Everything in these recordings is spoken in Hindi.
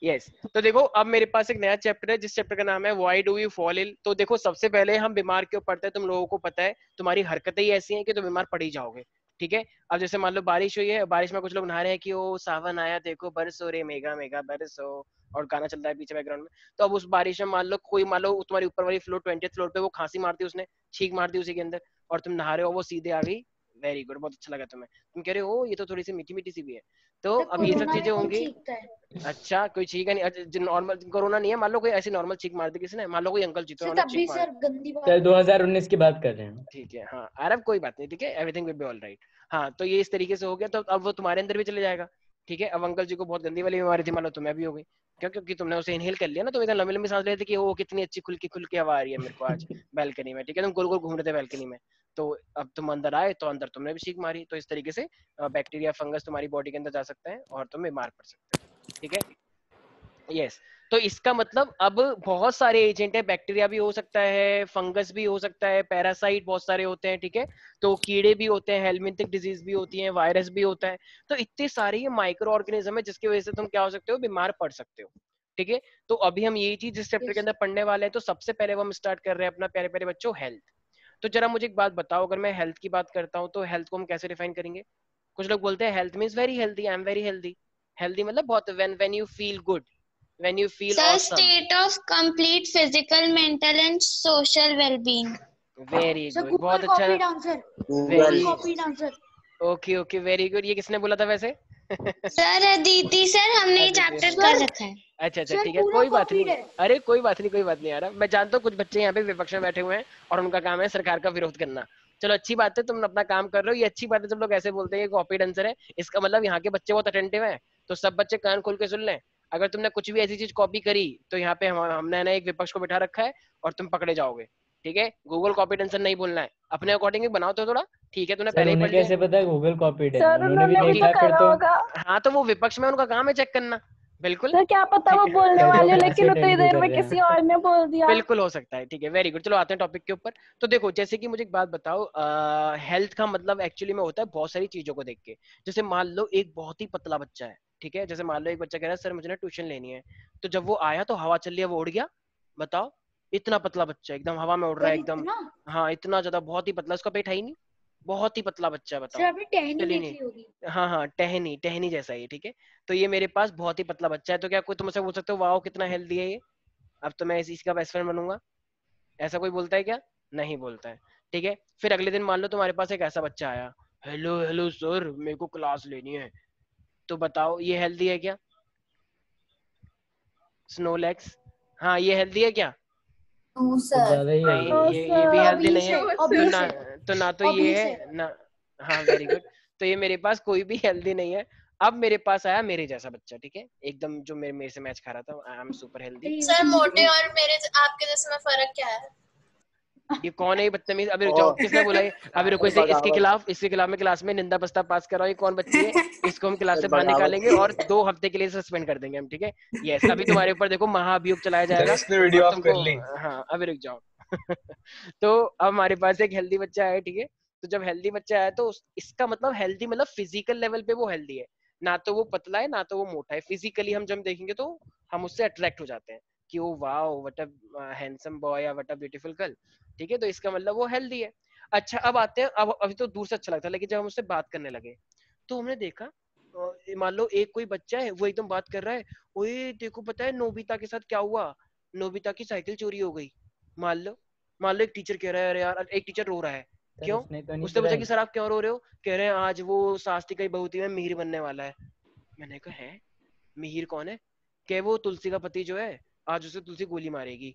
यस तो देखो अब मेरे पास एक नया चैप्टर है जिस चैप्टर का नाम है why do we fall ill. तो देखो सबसे पहले हम बीमार क्यों पड़ते हैं तुम लोगों को पता है, तुम्हारी हरकतें ही ऐसी हैं कि तुम बीमार पड़ ही जाओगे। ठीक है, अब जैसे मान लो बारिश हुई है, बारिश में कुछ लोग नहा रहे हैं कि ओ सावन आया देखो बरसो रे मेगा मेगा बरसो, और गाना चल रहा है पीछे बैकग्राउंड में। तो अब उस बारिश में मान लो कोई, मान लो तुम्हारी ऊपर वाली फ्लोर 20th फ्लोर पे वो खांसी मारती उसने, छींक मारती उसी के अंदर, और तुम नहा रहे हो वो सीधे आ गई, वेरी गुड बहुत अच्छा लगा तुम्हें, तुम कह रहे हो ये तो थोड़ी सी मीठी मीठी सी भी है। तो सर अब ये सब कोरोना चीजें में कौन होंगी। छींकता है? अच्छा कोई छींका नहीं, अच्छा नॉर्मल कोरोना नहीं है, मान लो कोई ऐसी नॉर्मल छींक मार दी किसी ने, मान लो कोई अंकल जीते सर उन्होंने तब छींक भी मार। सर गंदी बात सर है। 2019 की बात कर रहे हैं। ठीक है हाँ अरब कोई बात नहीं, ठीक है everything will be all right. हाँ तो ये इस तरीके से हो गया, तो अब वो तुम्हारे अंदर भी चले जाएगा। ठीक है, अब अंकल जी को बहुत गंदी वाली बीमारी थी, मान लो तुम्हें भी हो गई, क्यों? क्योंकि तुमने उसे इनहेल कर लिया ना, तुम इधर लंबी लंबी सांस ले रहे थे कि वो कितनी अच्छी खुल की हवा आ रही है मेरे को आज बैल्कनी में। ठीक है, तुम गोल गोल घूम रहे थे बैल्कनी में, तो अब तुम अंदर आए तो अंदर तुमने भी छींक मारी, तो इस तरीके से बैक्टीरिया फंगस तुम्हारी बॉडी के अंदर जा सकते हैं और तुम बीमार पड़ सकते हो। ठीक है, यस तो इसका मतलब अब बहुत सारे एजेंट है, बैक्टीरिया भी हो सकता है, फंगस भी हो सकता है, पैरासाइट बहुत सारे होते हैं। ठीक है, तो कीड़े भी होते हैं, हेलमिंथिक डिजीज भी होती है, वायरस भी होता है, तो इतने सारे ये माइक्रो ऑर्गेनिज्म है जिसकी वजह से तुम क्या हो सकते हो, बीमार पड़ सकते हो। ठीक है, तो अभी हम यही चीज इस चैप्टर के Yes. अंदर पढ़ने वाले हैं। तो सबसे पहले वो हम स्टार्ट कर रहे हैं अपना प्यारे प्यारे बच्चों हेल्थ। तो जरा मुझे एक बात बताओ, अगर मैं हेल्थ की बात करता हूँ तो हेल्थ को हम कैसे डिफाइन करेंगे? कुछ लोग बोलते हैं health means very healthy, I am very healthy. Healthy मतलब बहुत, when you feel good, when you feel Sir, awesome. state of complete physical, mental and social well-being. Very sir good, Google बहुत अच्छा। Copied answer, Google very copied answer. Okay okay very good, ये किसने बोला था वैसे? सर अदिति सर, हमने ये अदिति चैप्टर ने। कर रखा है। अच्छा अच्छा सर ठीक है, पूरा कोई बात कॉपीड नहीं। है। अरे कोई बात नहीं, कोई बात नहीं यार, मैं जानता हूँ कुछ बच्चे यहाँ पे विपक्ष में बैठे हुए हैं और उनका काम है सरकार का विरोध करना। चलो अच्छी बात है, तुम अपना काम कर रहे हो, ये अच्छी बात है। जब लोग ऐसे बोलते हैं कॉपीड आंसर है, इसका मतलब यहाँ के बच्चे बहुत अटेंटिव हैं। तो सब बच्चे कान खोल के सुन लें, अगर तुमने कुछ भी ऐसी चीज कॉपी करी तो यहाँ पे हमने ना एक विपक्ष को बिठा रखा है और तुम पकड़े जाओगे। ठीक है, गूगल कॉपीड आंसर नहीं बोलना है, अपने अकॉर्डिंग बनाओ तो थोड़ा। ठीक है, तूने सर पहले ही उन्हें पढ़ लिया। कैसे पता है गूगल कॉपीड है? सर उन्होंने भी उन्होंने भी तो देखा फिर करा तो। होगा। हाँ तो वो विपक्ष में उनका काम है चेक करना। बिल्कुल सर क्या पता ठीक वो है। बोलने सर जो वाले हो, क्लास लेकिन अटेंड उतनी नहीं देर कर में रहे किसी हैं। और ने बोल दिया। बिल्कुल हो सकता है, ठीक है वेरी गुड। चलो आते हैं टॉपिक के ऊपर। तो देखो जैसे कि मुझे एक बात बताओ, हेल्थ का मतलब एक्चुअली में होता है बहुत सारी चीजों को देख के। जैसे मान लो एक बहुत ही पतला बच्चा है, ठीक है, जैसे मान लो एक बच्चा कह रहा है सर मुझे ना ट्यूशन लेनी है, तो जब वो आया तो हवा चल रही है वो उड़ गया, बताओ, इतना पतला बच्चा एकदम हवा में उड़ रहा सर है एकदम। इतना? हाँ इतना ज्यादा, बहुत ही पतला, उसका पेट है ही नहीं, बहुत ही पतला बच्चा है, सर बताओ। आपने टहनी चलिए देख नहीं, ली होगी। हाँ हाँ टहनी टहनी जैसा ही, ठीक है। तो ये मेरे पास बहुत ही पतला बच्चा है, तो क्या कोई तुमसे बोल सकते हो वाओ कितना हेल्दी है ये? अब तो मैं इसका बेस्ट फ्रेंड बनूंगा, ऐसा कोई बोलता है क्या? नहीं बोलता है। ठीक है, फिर अगले दिन मान लो तुम्हारे पास एक ऐसा बच्चा आया, हेलो हेलो सर मेरे को क्लास लेनी है, तो बताओ ये हेल्दी है क्या? स्नोलैक्स, हाँ ये हेल्दी है क्या? नो कुछ सर। ज्यादा ही नहीं, हेल्दी है। ये भी हेल्दी ऑबीस नहीं है, है। तो ऑबीस ना, है, तो ना तो ये ऑबीस है। है ना। हाँ वेरी गुड, तो ये मेरे पास कोई भी हेल्दी नहीं है। अब मेरे पास आया मेरे जैसा बच्चा, ठीक है, एकदम जो मेरे से मैच खा रहा था, I am super healthy. Sir मोटे और मेरे आपके जैसे में फर्क क्या है? ये कौन है ये बदतमीज? अभी रुक जाओ, किसने बोला ये? अभी रुको, इसे इसके खिलाफ मैं क्लास में निंदा प्रस्ताव पास कर रहा हूँ। ये कौन बच्ची है? इसको हम क्लास से बाहर निकालेंगे और 2 हफ्ते के लिए सस्पेंड कर देंगे हम, ठीक है। यस, अभी तुम्हारे ऊपर देखो महाभियोग चलाया जाएगा और तुमको, हाँ अभी रुक जाओ। तो अब हमारे पास एक हेल्दी बच्चा है, ठीक है। तो जब हेल्दी बच्चा है तो इसका मतलब हेल्दी मतलब फिजिकल लेवल पे वो हेल्दी है, ना तो वो पतला है ना तो वो मोटा है। फिजिकली हम जब देखेंगे तो हम उससे अट्रैक्ट हो जाते हैं कि oh wow what a handsome boy या व्हाट अ ब्यूटीफुल गर्ल। ठीक है, तो इसका मतलब वो हेल्दी है। अच्छा अब आते हैं, अब अभी तो दूर से अच्छा लगता है, लेकिन जब हम उससे बात करने लगे तो हमने देखा, मान लो एक कोई बच्चा है वो एकदम बात कर रहा है, ओए देखो पता है नोबिता के साथ क्या हुआ, नोबिता की साइकिल चोरी हो गई। मान लो, मान लो एक टीचर कह रहा है, अरे यार एक टीचर रो रहा है, सर क्यों? उसने तो नहीं उससे पूछा कि चुराई। सर आप क्यों रो रहे हो? कह रहे हैं आज वो शास्त्री का बहुती में मिहिर बनने वाला है। मैंने कहा है, मिहिर कौन है? कह वो तुलसी का पति जो है, आज उसे तुलसी गोली मारेगी।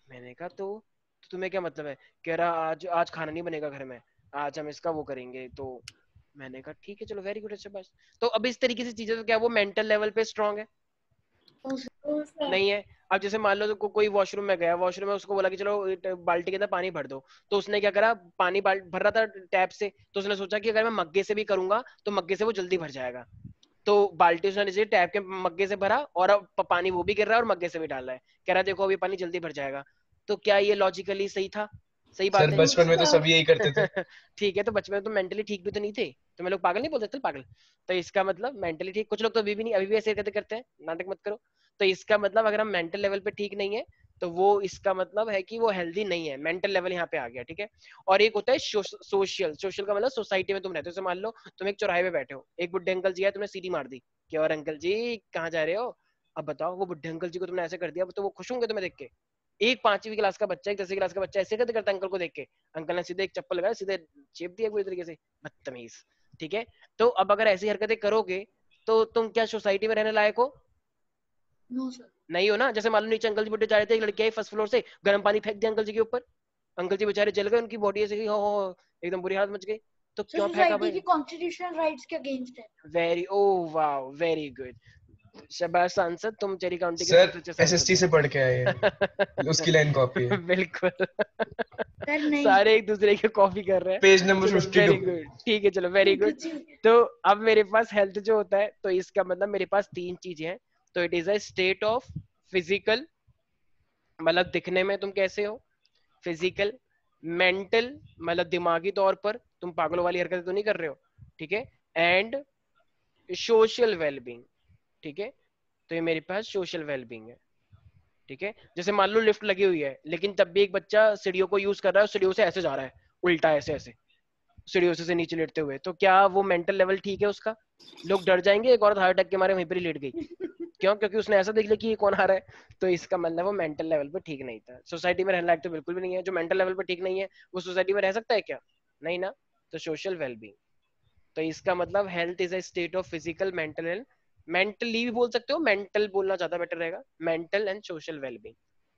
मैंने कहा तो तुम्हें क्या मतलब है? कह रहा आज आज खाना नहीं बनेगा घर में, आज हम इसका वो करेंगे। तो मैंने कहा ठीक है चलो वेरी गुड, अच्छा बस। तो अब इस तरीके से चीजें, तो क्या वो मेंटल लेवल पे स्ट्रांग है? नहीं है। अब जैसे मान लो तो कोई वॉशरूम में गया, वॉशरूम में उसको बोला कि चलो बाल्टी के अंदर पानी भर दो, तो उसने क्या करा, पानी भर रहा था टैप से, तो उसने सोचा कि अगर मैं मग्गे से भी करूंगा तो मग्गे से वो जल्दी भर जाएगा। तो बाल्टी उसने नीचे टैप के मग्गे से भरा और अब पानी वो भी गिर रहा है और मग्गे से भी डाल रहा है, कह रहा है देखो अभी पानी जल्दी भर जाएगा। तो क्या ये लॉजिकली सही था? सही बात सर है। बचपन में तो सब यही करते थे। ठीक है, तो बचपन में तो मेंटली ठीक भी तो नहीं थे, तो मैं लोग पागल नहीं बोलते, चल पागल। तो इसका मतलब मेंटली ठीक, कुछ लोग तो अभी भी नहीं, अभी भी ऐसे करते करते हैं, नाटक मत करो। तो इसका मतलब अगर हम मेंटल लेवल पे ठीक नहीं है, तो वो इसका मतलब है कि वो हेल्दी नहीं है, मेंटल लेवल यहाँ पे आ गया, ठीक है। और एक होता है सोशल, सोशल का मतलब सोसाइटी में तुम रहते हो। जैसे मान लो तुम एक चौराहे पे बैठे हो, एक बुढ़े अंकल जी है, तुमने सीटी मार दी कि और अंकल जी कहाँ जा रहे हो। अब बताओ, वो बुढ़े अंकल जी को तुमने ऐसे कर दिया, तो वो खुश होंगे तुम्हें देख के? एक 5वीं क्लास का बच्चा, एक 10वीं क्लास का बच्चा ऐसे करते करता अंकल को देख के, अंकल ने सीधे एक चप्पल लगाया, सीधे चेप दिया पूरी तरीके से, बदतमीज। ठीक है, तो अब अगर ऐसी हरकतें करोगे तो तुम क्या सोसाइटी में रहने लायक हो? No sir. नहीं हो ना। जैसे मान लो नीचे अंकल जी बुढ़े जा रहे थे, एक लड़की आई फर्स्ट फ्लोर से, गर्म पानी फेंक दिया अंकल जी के ऊपर, अंकल जी बेचारे जल गए, उनकी बॉडी ऐसे हो एकदम बुरी हालत मच गई। तो सर क्यों फेंका सोसाइटी की भाई? कॉन्स्टिट्यूशनल राइट्स के अगेंस्ट है। Very, oh wow, very good, शाबाश सांसद, तुम चेरी काउंटी के सर सबसे अच्छे सांसद एसएसटी हो। से पढ़ के आए हैं, उसकी लाइन कॉपी है। बिल्कुल। सर नहीं। सारे एक दूसरे की कॉपी कर रहे हैं। पेज नंबर चलो 52। वेरी गुड, ठीक है, चलो वेरी गुड। तो अब मेरे पास हेल्थ जो होता है, तो इसका मतलब मेरे पास 3 चीजें हैं। तो it is a state of physical, मतलब दिखने में तुम कैसे हो, फिजिकल, मेंटल मतलब दिमागी तौर पर तुम पागलों वाली हरकतें तो नहीं कर रहे हो, ठीक है, एंड सोशल वेलबींग, ठीक है। तो ये मेरे पास सोशल वेलबींग है, ठीक है। जैसे मान लो लिफ्ट लगी हुई है, लेकिन तब भी एक बच्चा सीढ़ियों को यूज कर रहा है, सीढ़ियों से ऐसे जा रहा है, उल्टा ऐसे ऐसे सीढ़ियों से नीचे लेटते हुए, तो क्या वो मेंटल लेवल ठीक है उसका? लोग डर जाएंगे, एक औरत हार्ट अटैक के मारे वहीं पर ही लेट गई, क्यों? क्योंकि उसने ऐसा देख लिया कि ये कौन आ रहा है। तो इसका मतलब वो मेंटल लेवल पे ठीक नहीं था, सोसाइटी में रहने लायक तो बिल्कुल भी नहीं है। जो मेंटल लेवल पे ठीक नहीं है वो सोसाइटी में रह सकता है क्या? नहीं ना। तो सोशल वेलबींग, तो इसका मतलब health is a state of physical, mental and, mentally भी बोल सकते हो, मेंटल बोलना ज्यादा बेटर रहेगा, मेंटल एंड सोशल वेलबींग,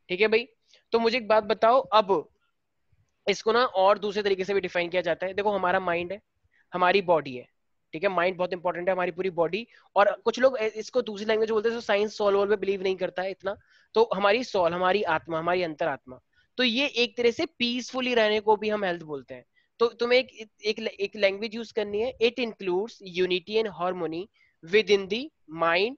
ठीक है भाई। तो मुझे एक बात बताओ, अब इसको ना और दूसरे तरीके से भी डिफाइन किया जाता है। देखो, हमारा माइंड है, हमारी बॉडी है, ठीक है, माइंड बहुत इंपॉर्टेंट है, हमारी पूरी बॉडी। और कुछ लोग इसको दूसरी लैंग्वेज बोलते हैं, तो साइंस सोल वोल में बिलीव नहीं करता है इतना। तो हमारी सोल, हमारी आत्मा, हमारी अंतरात्मा, तो ये एक तरह से पीसफुली रहने को भी हम हेल्थ बोलते हैं। तो तुम्हें एक लैंग्वेज यूज करनी है, it includes unity and harmony within the mind,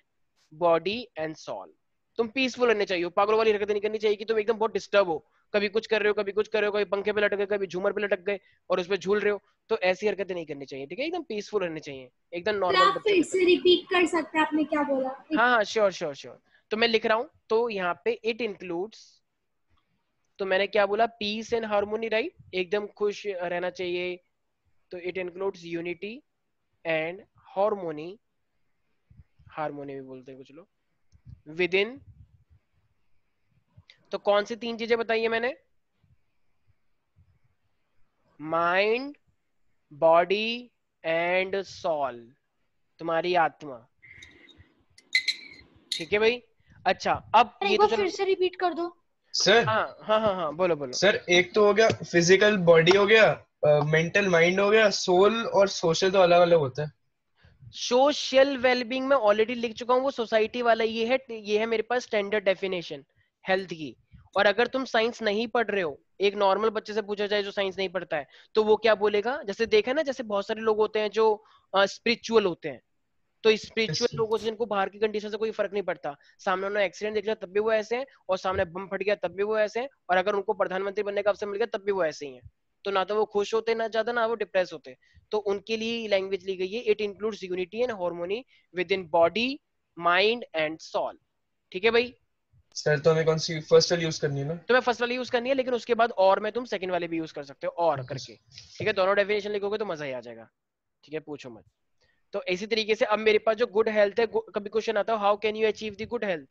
body and soul. तुम पीसफुल रहने चाहिए, पागलों वाली हरकतें नहीं करनी चाहिए कि तुम एकदम बहुत डिस्टर्ब हो, कभी कुछ कर रहे हो, कभी कुछ कर रहे हो, कभी पंखे पे लटक गए, कभी झूमर पे लटक गए और उस पर झूल रहे हो। तो ऐसी हरकतें नहीं करनी चाहिए, ठीक है, एकदम पीसफुल रहने चाहिए, एकदम नॉर्मल आप बच्चों फिर की से तरह। रिपीट कर सकते हैं आपने क्या बोला? हाँ हाँ, श्योर श्योर श्योर। तो मैं लिख रहा हूँ, तो यहाँ पे इट इंक्लूड्स, तो मैंने क्या बोला, पीस एंड हार्मोनी, राइट, एकदम खुश रहना चाहिए। तो it includes unity and harmony, harmony भी बोलते हैं कुछ लोग, विद इन, तो कौन सी 3 चीजें बताई है मैंने? माइंड, बॉडी एंड सॉल, तुम्हारी आत्मा, ठीक है भाई। अच्छा, अब एक ये तो बार चलो, फिर से रिपीट कर दो। सर हाँ हाँ हाँ हाँ, बोलो बोलो। सर एक तो हो गया फिजिकल बॉडी, हो गया मेंटल माइंड, हो गया सोल, और सोशल तो अलग अलग होता है। सोशल वेलबींग में ऑलरेडी लिख चुका हूँ, वो सोसाइटी वाला ये है मेरे पास स्टैंडर्ड डेफिनेशन हेल्थ की। और अगर तुम साइंस नहीं पढ़ रहे हो, एक नॉर्मल बच्चे से पूछा जाए जो साइंस नहीं पढ़ता है, तो वो क्या बोलेगा? जैसे देखा ना, जैसे बहुत सारे लोग होते हैं जो स्पिरिचुअल होते हैं, तो Yes, स्पिरिचुअल sir. लोगों से जिनको बाहर की कंडीशन से कोई फर्क नहीं पड़ता, सामने उन्होंने एक्सीडेंट देख लिया तब भी वो ऐसे हैं, और सामने बम फट गया तब भी वो ऐसे हैं, और अगर उनको प्रधानमंत्री बनने का अवसर मिल गया तब भी वो ऐसे ही हैं। तो ना तो वो खुश होते ना ज्यादा, ना वो डिप्रेस होते। तो उनके लिए लैंग्वेज ली गई है, it includes unity and harmony within body, mind and soul, ठीक है भाई। सर तो हमें कौन सी फर्स्ट वाली यूज करनी है ना? तो मैं फर्स्ट वाली यूज करनी है, लेकिन उसके बाद और में तुम सेकंड वाले भी यूज कर सकते हो, और ओके करके, ठीक है, दोनों डेफिनेशन लिखोगे तो मजा ही आ जाएगा, ठीक है, पूछो मत। तो इसी तरीके से अब मेरे पास जो गुड हेल्थ है, कभी क्वेश्चन आता है how can you achieve the good health,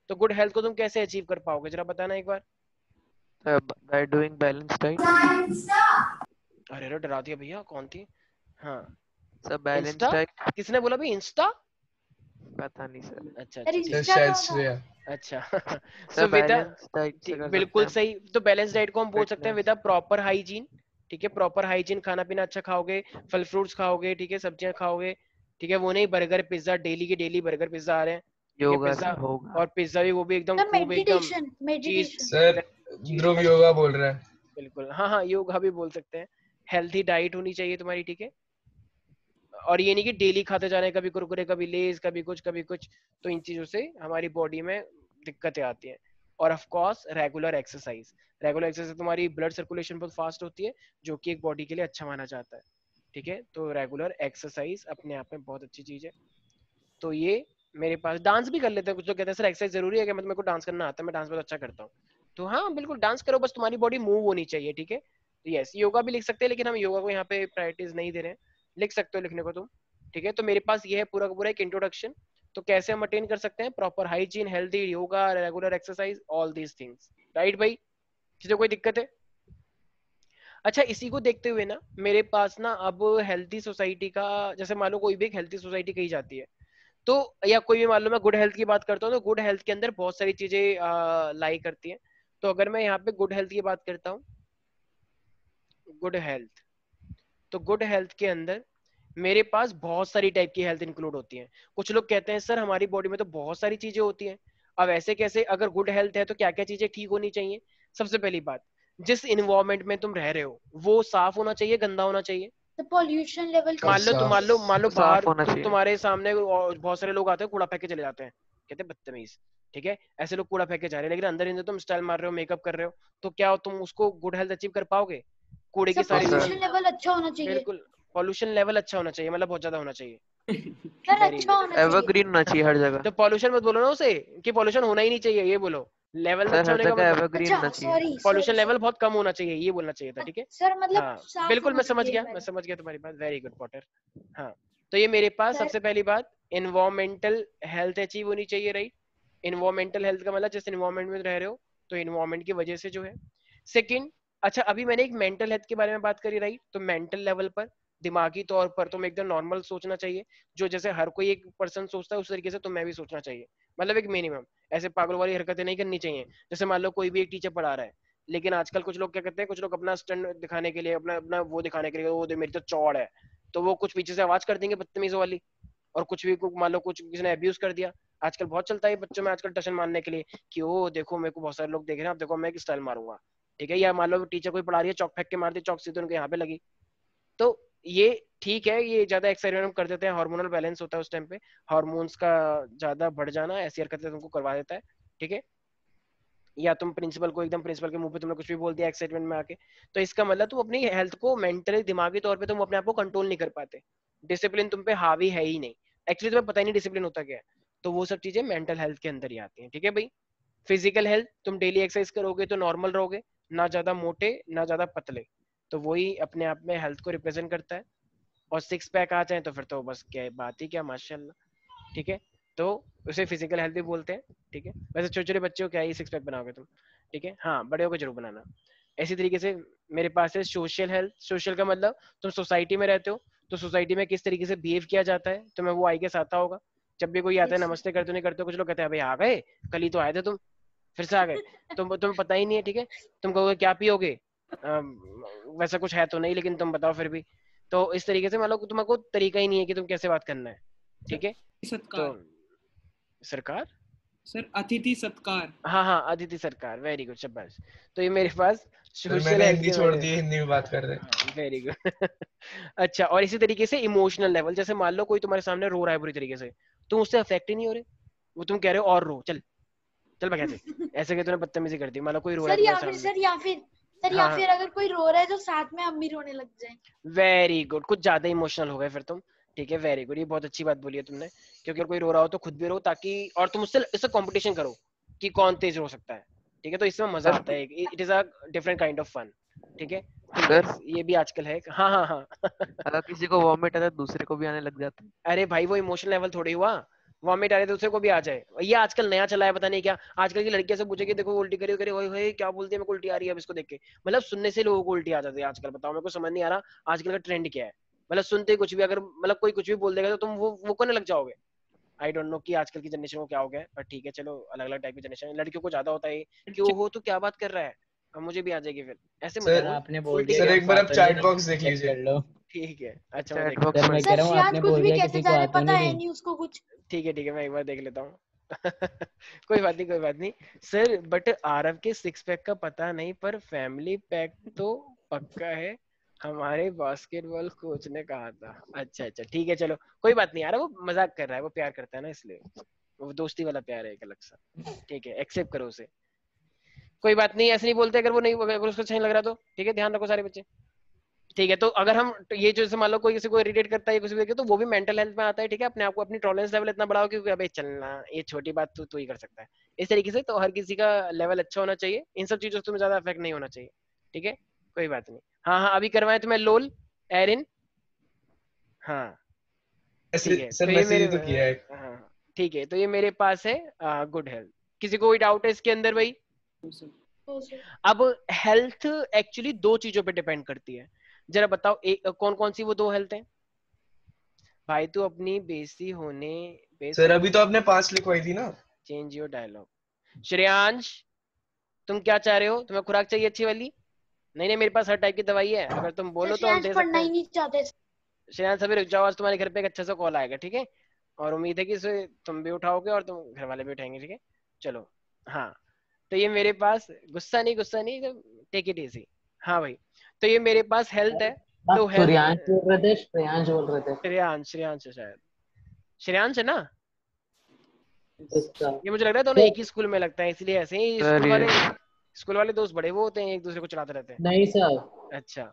तो गुड हेल्थ को तुम कैसे अचीव कर पाओगे, जरा बताना एक बार। by doing balanced diet. अरे अरे, डरा दिया भैया, कौन थी? हाँ, सर balanced इंस्टा, diet किसने बोला भाई इंस्टा? पता नहीं सर। अच्छा सर अच्छा, ठीक सर है, इंस्टा शायद कहाँ था? श्रेया। अच्छा। Sir so with, balance diet से कर सकते बिल्कुल हैं सही। तो बैलेंस डाइट को हम बोल सकते हैं विद फिटनेस। प्रॉपर हाइजीन, ठीक है, प्रॉपर हाइजीन, खाना पीना अच्छा खाओगे, फल फ्रूट्स खाओगे, ठीक है, सब्जियां खाओगे, ठीक है, वो नहीं बर्गर पिज्जा, डेली के डेली बर्गर पिज्जा आ रहे हैं, ठीक है, योगा पिज्जा, से होगा। और पिज्जा भी वो भी एकदम सर खूब एकदम मेडिटेशन, चीज, मेडिटेशन। सर चीज ध्रुव का, योगा बोल रहा है। बिल्कुल, हाँ हाँ, योगा भी बोल सकते हैं। हेल्थी डाइट होनी चाहिए तुम्हारी, ठीक है, और ये नहीं कि डेली खाते जा रहे हैं, कभी कुरकुरे, कभी लेज, कभी कुछ कभी कुछ, तो इन चीजों से हमारी बॉडी में दिक्कतें आती हैं। और of course regular exercise. Regular exercise तुम्हारी ब्लड सर्कुलेशन बहुत फास्ट होती है, जो कि एक बॉडी के लिए अच्छा माना जाता है। ठीक है, तो रेगुलर एक्सरसाइज अपने आप में बहुत अच्छी चीज है। तो ये मेरे पास डांस भी कर लेते हैं कुछ लोग, कहते हैं सर एक्सरसाइज जरूरी है कि मतलब मेरे को डांस करना आता है, मैं डांस बहुत अच्छा करता हूँ। तो हाँ बिल्कुल डांस करो, बस तुम्हारी बॉडी मूव होनी चाहिए। ठीक है, तो यस योगा भी लिख सकते हैं, लेकिन हम योगा को यहाँ पे प्रायोरिटीज नहीं दे रहे हैं। लिख सकते हो लिखने को तुम। ठीक है, तो मेरे पास ये है पूरा का पूरा एक इंट्रोडक्शन। तो कैसे हम अटेन कर सकते हैं proper hygiene, healthy yoga, regular exercise, all these things. Right भाई, किसी को कोई दिक्कत है? अच्छा, इसी को देखते हुए ना मेरे पास ना अब हेल्थी सोसाइटी का, जैसे मान लो कोई भी एक हेल्थी सोसाइटी कही जाती है, तो या कोई भी मान लो मैं गुड हेल्थ की बात करता हूँ, तो गुड हेल्थ के अंदर बहुत सारी चीजें लाई करती हैं। तो अगर मैं यहाँ पे गुड हेल्थ की बात करता हूँ, गुड हेल्थ, तो गुड हेल्थ के अंदर मेरे पास बहुत सारी टाइप की हेल्थ इंक्लूड होती हैं। कुछ लोग कहते हैं सर हमारी बॉडी में तो बहुत सारी चीजें होती हैं, अब ऐसे कैसे? अगर गुड हेल्थ है तो क्या क्या चीजें ठीक होनी चाहिए? सबसे पहली बात, जिस इन्वायरमेंट में तुम रह रहे हो वो साफ होना चाहिए, गंदा होना चाहिए? तो पॉल्यूशन लेवल और मान लो साफ बाहर होना चाहिए। तुम्हारे सामने और बहुत सारे लोग आते हैं कूड़ा फेंक के चले जाते हैं, कहते हैं बदतमीज। ठीक है, ऐसे लोग कूड़ा फेंक के जा रहे हैं, लेकिन अंदर अंदर तुम स्टाइल मार रहे हो, मेकअप कर रहे हो, तो क्या तुम उसको गुड हेल्थ अचीव कर पाओगे? कूड़े की सर सारी सर पॉल्यूशन लेवल अच्छा होना चाहिए। बिल्कुल, पॉल्यूशन लेवल अच्छा होना चाहिए, मतलब बहुत ज्यादा होना चाहिए। सर वेरी अच्छा गुड। होना चाहिए। एवरग्रीन होना चाहिए हर जगह। तो पॉल्यूशन मत बोलो ना उसे कि पॉल्यूशन होना ही नहीं चाहिए, ये बोलो लेवल सर अच्छा हर होने का जगह मतलब एवरग्रीन अच्छा होना चाहिए। सॉरी पॉल्यूशन सॉरी लेवल बहुत कम होना चाहिए, ये बोलना चाहिए था। ठीक है, सर मतलब हाँ साफ बिल्कुल होना मैं समझ चाहिए गया, मैं समझ गया तुम्हारी बात। Very good Potter. हाँ, तो ये मेरे पास सर सबसे पहली बात इन्वायरमेंटल हेल्थ अचीव होनी चाहिए। राइट, इन्वायरमेंटल हेल्थ का मतलब जिस इन्वायरमेंट में रह रहे हो, तो इन्वायरमेंट की वजह से जो है। सेकंड, अच्छा अभी मैंने एक मेंटल हेल्थ के बारे में बात करी। राइट, तो मेंटल लेवल पर, दिमागी तौर पर तुम एकदम नॉर्मल सोचना चाहिए, जो जैसे हर कोई एक पर्सन सोचता है उस तरीके से तुम्हें भी सोचना चाहिए, मतलब एक मिनिमम। ऐसे पागल वाली हरकतें नहीं करनी चाहिए। जैसे मान लो कोई भी एक टीचर पढ़ा रहा है, लेकिन आजकल कुछ लोग क्या करते हैं, कुछ लोग अपना स्टैंड दिखाने के लिए, अपना अपना वो दिखाने के लिए, वो मेरी तो चौड़ है, तो वो कुछ पीछे से आवाज कर देंगे बदतमीजों वाली, और कुछ भी मान लो कुछ किसी ने अब्यूज कर दिया। आजकल बहुत चलता है बच्चों में आजकल टशन मारने के लिए कि ओ देखो मेरे को बहुत सारे लोग देख रहे हैं, अब देखो मैं एक स्टाइल मारूंगा। ठीक है, या मान लो टीचर कोई पढ़ा रही है, चौक फेंक के मार दी, चौक सीधे उनके यहाँ पे लगी। तो ये ठीक है, ये ज्यादा एक्सपेरिमेंट हम कर देते हैं, हार्मोनल बैलेंस होता है उस टाइम पे, हार्मोन्स का ज्यादा बढ़ जाना ऐसी हरकतें तुमको करवा देता है। ठीक है, या तुम प्रिंसिपल को एकदम, प्रिंसिपल के मुंह पे तुमने कुछ भी बोल दिया एक्साइटमेंट में आके, तो इसका मतलब तुम अपनी हेल्थ को मेंटली दिमागी तौर पे तुम अपने आप को कंट्रोल नहीं कर पाते, डिसिप्लिन तुम पे हावी है ही नहीं, एक्चुअली तुम्हें पता ही नहीं डिसिप्लिन होता क्या है। तो वो सब चीजें मेंटल हेल्थ के अंदर ही आती हैं। ठीक है भाई, फिजिकल हेल्थ, तुम डेली एक्सरसाइज करोगे तो नॉर्मल रहोगे, ना ज्यादा मोटे ना ज्यादा पतले, तो वही अपने आप में हेल्थ को रिप्रेजेंट करता है। और सिक्स पैक आ जाए तो फिर तो बस क्या बात ही क्या, माशाल्लाह। ठीक है, तो उसे फिजिकल हेल्थ भी बोलते हैं। ठीक है, वैसे छोटे छोटे बच्चों को क्या ही सिक्स पैक बनाओगे तुम। ठीक है, हाँ बड़े होकर जरूर बनाना। इसी तरीके से मेरे पास है सोशल हेल्थ। सोशल का मतलब तुम सोसाइटी में रहते हो, तो सोसाइटी में किस तरीके से बिहेव किया जाता है, तुम्हें वो आई गेस आता होगा। जब भी कोई आता है नमस्ते करते नहीं करते, कुछ लोग कहते हैं भाई आ गए, कल ही तो आए थे तुम, फिर से आ गए, तुम्हें पता ही नहीं है। ठीक है, तुम कहोगे क्या पियोगे, वैसा कुछ है तो नहीं, लेकिन तुम बताओ फिर भी। तो इस तरीके से मतलब तुमको तरीका ही नहीं है कि तुम कैसे बात करना है। ठीक है, तो सत्कार सरकार, सर, अतिथि सत्कार। हाँ हाँ अदिति सरकार, वेरी गुड, शाबाश। तो ये मेरे पास फिर सोशल मैंने हेल्थ हिंदी के छोड़ बारे दी, में। हिंदी में बात कर रहे हैं। Very good. अच्छा, और इसी तरीके से इमोशनल लेवल, जैसे मान लो कोई तुम्हारे सामने रो रहा है बुरी तरीके से, तुम उससे अफेक्ट ही नहीं हो रहे, वो तुम कह रहे हो और रो, चल चल भाग ऐसे, ऐसे कि तूने बदतमीजी कर दी। मान लो कोई रो रहा है सर या तुम्हारे फिर सामने। सर या हाँ फिर अगर कोई रो रहा है तो साथ में हम भी रोने लग जाए। वेरी गुड, कुछ ज्यादा इमोशनल हो गए फिर तुम। ठीक है, वेरी गुड, ये बहुत अच्छी बात बोली है तुमने, क्योंकि अगर कोई रो रहा हो तो खुद भी रो, ताकि और तुम उससे इससे कंपटीशन करो कि कौन तेज रो सकता है। ठीक है, तो इसमें मजा सर आता है, it is a different kind of fun. ठीक है, तो सर यस ये भी आजकल है। हाँ हाँ हाँ। अगर किसी को वॉमिट आता है दूसरे को भी आने लग जाता है। अरे भाई वो इमोशनल लेवल थोड़ी हुआ, वॉमिट आ रही है दूसरे को भी आ जाए, ये आजकल नया चला है, पता नहीं क्या। आजकल की लड़कियां से पूछे कि देखो उल्टी करी करे, ओए होए क्या बोलती है, मेरे को उल्टी आ रही है अब इसको देख के, मतलब सुनने से लोगों को उल्टी आ जाती है आजकल। बताओ, मेरे को समझ नहीं आ रहा आजकल का ट्रेंड क्या है, मतलब सुनते ही कुछ भी, अगर मतलब कोई कुछ भी बोल देगा तो तुम वो करने लग जाओगे। आई डोंट नो कि आजकल की जनरेशन को क्या हो गया है, पर ठीक है चलो, अलग अलग टाइप की जनरेशन है। लड़कियों को ज्यादा होता है कि वो तो क्या बात कर रहा है, अब मुझे भी आ जाएगी फिर, ऐसे मत सर सर बोल, आपने बोल उल्टी दिया क्या सर कि एक होती बार है। आप आता नहीं चैट है, बॉक्स देख चेक लीजिए। कर लो। ठीक है, अच्छा मैं चैट देख लेता बॉक्स सर हूँ। मैं में कह सर रहा हूँ श्रेयांश आपने कुछ बोल भी दिया कहते किसी को जा रहे, आती पता नहीं है थी। नहीं उसको कुछ। ठीक है मैं एक बार देख लेता हूँ। कोई बात नहीं, कोई बात नहीं सर, बट आरव के सिक्स पैक का पता नहीं, पर फैमिली पैक तो पक्का है, हमारे बास्केटबॉल कोच ने कहा था। अच्छा अच्छा ठीक है चलो, कोई बात नहीं यार, वो मजाक कर रहा है, वो प्यार करता है ना, इसलिए वो दोस्ती वाला प्यार है एक अलग सा। ठीक है, एक्सेप्ट करो उसे। कोई बात नहीं, ऐसे नहीं बोलते अगर वो नहीं, अगर उसको अच्छा नहीं लग रहा तो ठीक है, ध्यान रखो सारे बच्चे। ठीक है, तो अगर हम ये जो जैसे मान लो कोई किसी को इरिटेट करता है कुछ भी, तो वो भी मेंटल हेल्थ में आता है। ठीक है, अपने आप को, अपनी टॉलरेंस लेवल इतना बढ़ाओ कि अबे चलना, ये छोटी बात तू ही कर सकता है, इस तरीके से। तो हर किसी का लेवल अच्छा होना चाहिए, इन सब चीजों से तुम्हें ज्यादा इफेक्ट नहीं होना चाहिए। ठीक है, कोई बात नहीं। हाँ हाँ, अभी करवाएं तुम्हें लोल एरिन। हाँ ठीक है, सर तो ये मैसेज मेरे, तो किया है। हाँ ठीक है, तो ये मेरे पास है गुड हेल्थ। किसी को कोई डाउट है इसके अंदर भाई? तो सर अब हेल्थ एक्चुअली दो चीजों पे डिपेंड करती है, जरा बताओ कौन कौन सी वो दो हेल्थ है? भाई तू अपनी बेइज्जती होने पे सर अभी तो आपने 5 लिखवाई थी ना। Change your dialogue. श्रेयांश, तुम क्या चाह रहे हो? तुम्हें खुराक चाहिए अच्छी वाली? नहीं नहीं, मेरे पास हर टाइप की दवाई है, अगर तुम बोलो तो हम श्रेयांश दे सकते पढ़ना ही हैं। नहीं चाहते। श्रेयांश अभी रुक जाओ, आज तुम्हारे घर पे एक अच्छा सा कॉल आएगा, ठीक है? और उम्मीद है कि इसे तुम भी उठाओगे और तुम घर वाले भी उठाएंगे, ठीक है? चलो। हाँ, तो ये मेरे पास, गुस्सा नहीं, टेक इट इजी। हाँ भाई, तो ये मेरे पास हेल्थ है। तो आप हेल्थ, सूर्यांश बोल रहे थे, श्रेयांश बोल रहे थे। श्रेयांश है शायद, श्रेयांश है ना? इसका ये मुझे लग रहा है दोनों एक ही स्कूल में लगता है, इसलिए ऐसे ही सर ये स्कूल वाले दोस्त बड़े वो होते हैं, एक दूसरे को चलाते रहते हैं। नहीं सर, अच्छा,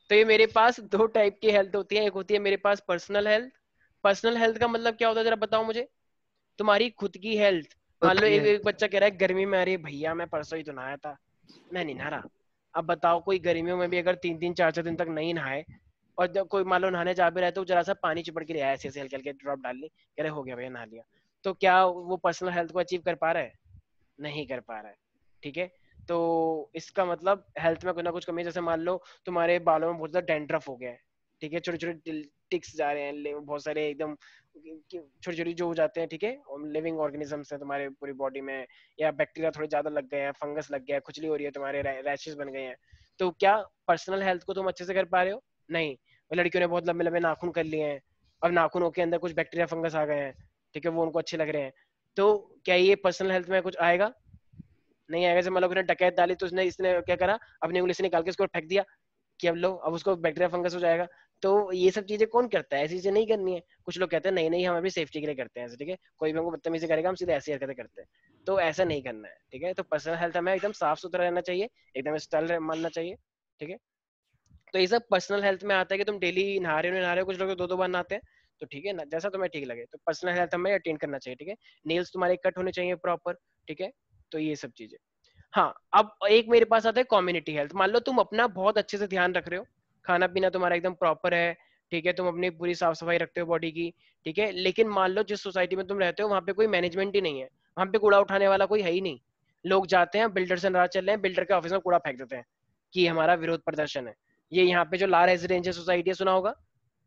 तो ये मेरे पास दो टाइप की हेल्थ होती है। एक होती है मेरे पास पर्सनल हेल्थ। पर्सनल हेल्थ का मतलब क्या होता है जरा बताओ मुझे? तुम्हारी खुद की हेल्थ। मान खुद लो की है। एक बच्चा कह रहा है गर्मी में, अरे भैया मैं परसों ही तो नहाया था, मैं नहीं नहा रहा। अब बताओ, कोई गर्मियों में भी अगर 3-3 4-4 दिन तक नहीं नहाए, और जब कोई मान लो नहाने जा भी रहा है तो जरा सा पानी चिपड़ के ले आया, ऐसे ऐसे हल्के हल्के ड्रॉप डाल ली, कह रहे हो गया भैया नहा लिया, तो क्या वो पर्सनल हेल्थ को अचीव कर पा रहा है? नहीं कर पा रहा है। ठीक है, तो इसका मतलब हेल्थ में कुछ ना कुछ कमी है। जैसे मान लो तुम्हारे बालों में बहुत ज्यादा डेंड्रफ हो गया है, ठीक है, छोटे छोटे टिक्स जा रहे हैं, बहुत सारे एकदम छोटी छोटी जो हो जाते हैं, ठीक है, लिविंग ऑर्गेनिजम्स है तुम्हारे पूरी बॉडी में, या बैक्टीरिया थोड़े ज्यादा लग गए हैं, फंगस लग गया है, खुजली हो रही है तुम्हारे, रैशेस बन गए हैं, तो क्या पर्सनल हेल्थ को तुम अच्छे से कर पा रहे हो? नहीं। लड़कियों ने बहुत लंबे लंबे नाखून कर लिए हैं, अब नाखूनों के अंदर कुछ बैक्टीरिया फंगस आ गए हैं, ठीक है, वो उनको अच्छे लग रहे हैं, तो क्या ये पर्सनल हेल्थ में कुछ आएगा? नहीं आएगा। जैसे मतलब उसने डकैत डाली तो उसने, इसने क्या करा, अपनी उंगली से निकाल के उसको फेंक दिया कि अब लो, अब उसको बैक्टीरिया फंगस हो जाएगा। तो ये सब चीजें कौन करता है? ऐसी चीजें नहीं करनी है। कुछ लोग कहते हैं नहीं नहीं, हम अपनी सेफ्टी के लिए करते हैं ऐसे, ठीक है, कोई भी हमको बदतमीजी करेगा हम सीधे ऐसी हरकतें करते हैं, तो ऐसा नहीं करना है। ठीक है, तो पर्सनल हेल्थ हमें एकदम साफ सुथरा रहना चाहिए, एकदम स्टाइल मानना चाहिए। ठीक है, तो ये सब पर्सनल हेल्थ में आता है कि तुम डेली नहा रहे हो नहीं नहा रहे हो, कुछ लोग 2-2 बार नहाते हैं, तो ठीक है ना, जैसा तुम्हें ठीक लगे, तो पर्सनल हेल्थ हमें अटेंड करना चाहिए। ठीक है, नेल्स तुम्हारे कट होने चाहिए प्रॉपर। ठीक है, तो ये सब चीजें। हाँ, अब एक मेरे पास आता है कम्युनिटी हेल्थ। मान लो तुम अपना बहुत अच्छे से ध्यान रख रहे हो, खाना पीना तुम्हारा एकदम प्रॉपर है, ठीक है, तुम अपनी पूरी साफ सफाई रखते हो बॉडी की, ठीक है, लेकिन मान लो जिस सोसाइटी में तुम रहते हो वहां पे कोई मैनेजमेंट ही नहीं है, वहां पे कूड़ा उठाने वाला कोई है ही नहीं। लोग जाते हैं, बिल्डर से नाराज चल रहे हैं, बिल्डर के ऑफिस में कूड़ा फेंक देते हैं कि हमारा विरोध प्रदर्शन है। ये यहाँ पे जो ला रेजिडेंशियल सोसाइटी है, सुना होगा?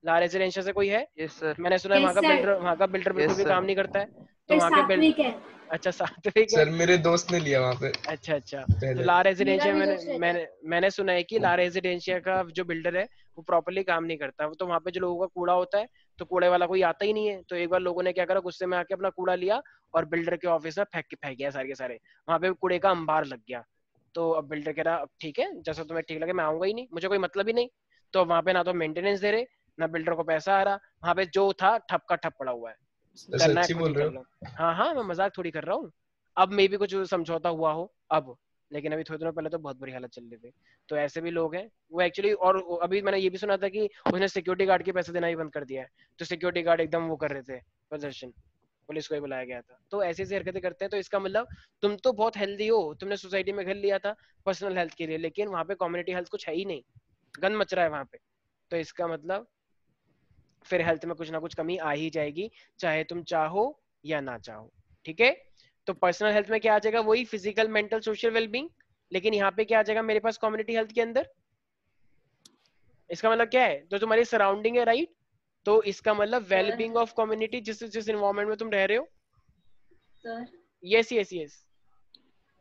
ला रेजिडेंशियल से कोई है? Yes sir. मैंने सुना है वहाँ का बिल्डर बिल्कुल यस भी सर। काम नहीं करता है, तो वहाँ के बिल्डर, अच्छा सात्विक है। सर मेरे दोस्त ने लिया वहां पे अच्छा अच्छा, तो पहले। ला मेरा रेजिडेंशिया भी मैंने दोस्त रहता है। मैंने मैंने सुना है कि ला रेजिडेंशिया का जो बिल्डर है वो प्रॉपरली काम नहीं करता, तो वहां पे जो लोगों का कूड़ा होता है, तो कूड़े वाला कोई आता ही नहीं है। तो एक बार लोगों ने क्या करा, गुस्से में आके अपना कूड़ा लिया और बिल्डर के ऑफिस में फेंक गया सारे के सारे, वहां पे कूड़े का अंबार लग गया। तो अब बिल्डर कह रहा अब ठीक है, जैसा तुम्हें ठीक लगे, मैं आऊंगा ही नहीं, मुझे कोई मतलब ही नहीं। तो वहां पे ना तो मेंटेनेंस दे रहे, ना बिल्डर को पैसा आ रहा, वहां पे जो था ठप का ठप पड़ा हुआ है, सर करना है सच्ची खुद ही बोल रहे कर हो? लो। हाँ हाँ, मैं मजाक थोड़ी कर रहा हूँ। अब मे भी कुछ समझौता हुआ हो अब, लेकिन अभी थोड़े दिनों पहले तो बहुत बुरी हालत चल रही थी। तो ऐसे भी लोग हैं वो एक्चुअली, और अभी मैंने ये भी सुना था कि उसने सिक्योरिटी गार्ड के पैसे देना ही बंद कर दिया है, तो सिक्योरिटी गार्ड एकदम वो कर रहे थे प्रदर्शन, पुलिस को ही बुलाया गया था। तो ऐसी ऐसी हरकतें करते हैं। तो इसका मतलब तुम तो बहुत हेल्दी हो, तुमने सोसाइटी में घर लिया था पर्सनल हेल्थ के लिए, लेकिन वहां पे कम्युनिटी हेल्थ कुछ है ही नहीं, गंद मच रहा है वहां पे। तो इसका मतलब फिर हेल्थ में कुछ ना कुछ कमी आ ही जाएगी, चाहे तुम चाहो या ना चाहो। ठीक है, तो पर्सनल हेल्थ में क्या आ जाएगा, वही फिजिकल मेंटल सोशल वेलबींग, लेकिन यहाँ पे क्या आ जाएगा मेरे पास कम्युनिटी हेल्थ के अंदर? इसका मतलब क्या है, जो तुम्हारी सराउंडिंग है, राइट, तो इसका मतलब वेलबींग ऑफ कम्युनिटी, जिस जिस इन्वायरमेंट में तुम रह रहे हो। Sir yes yes yes.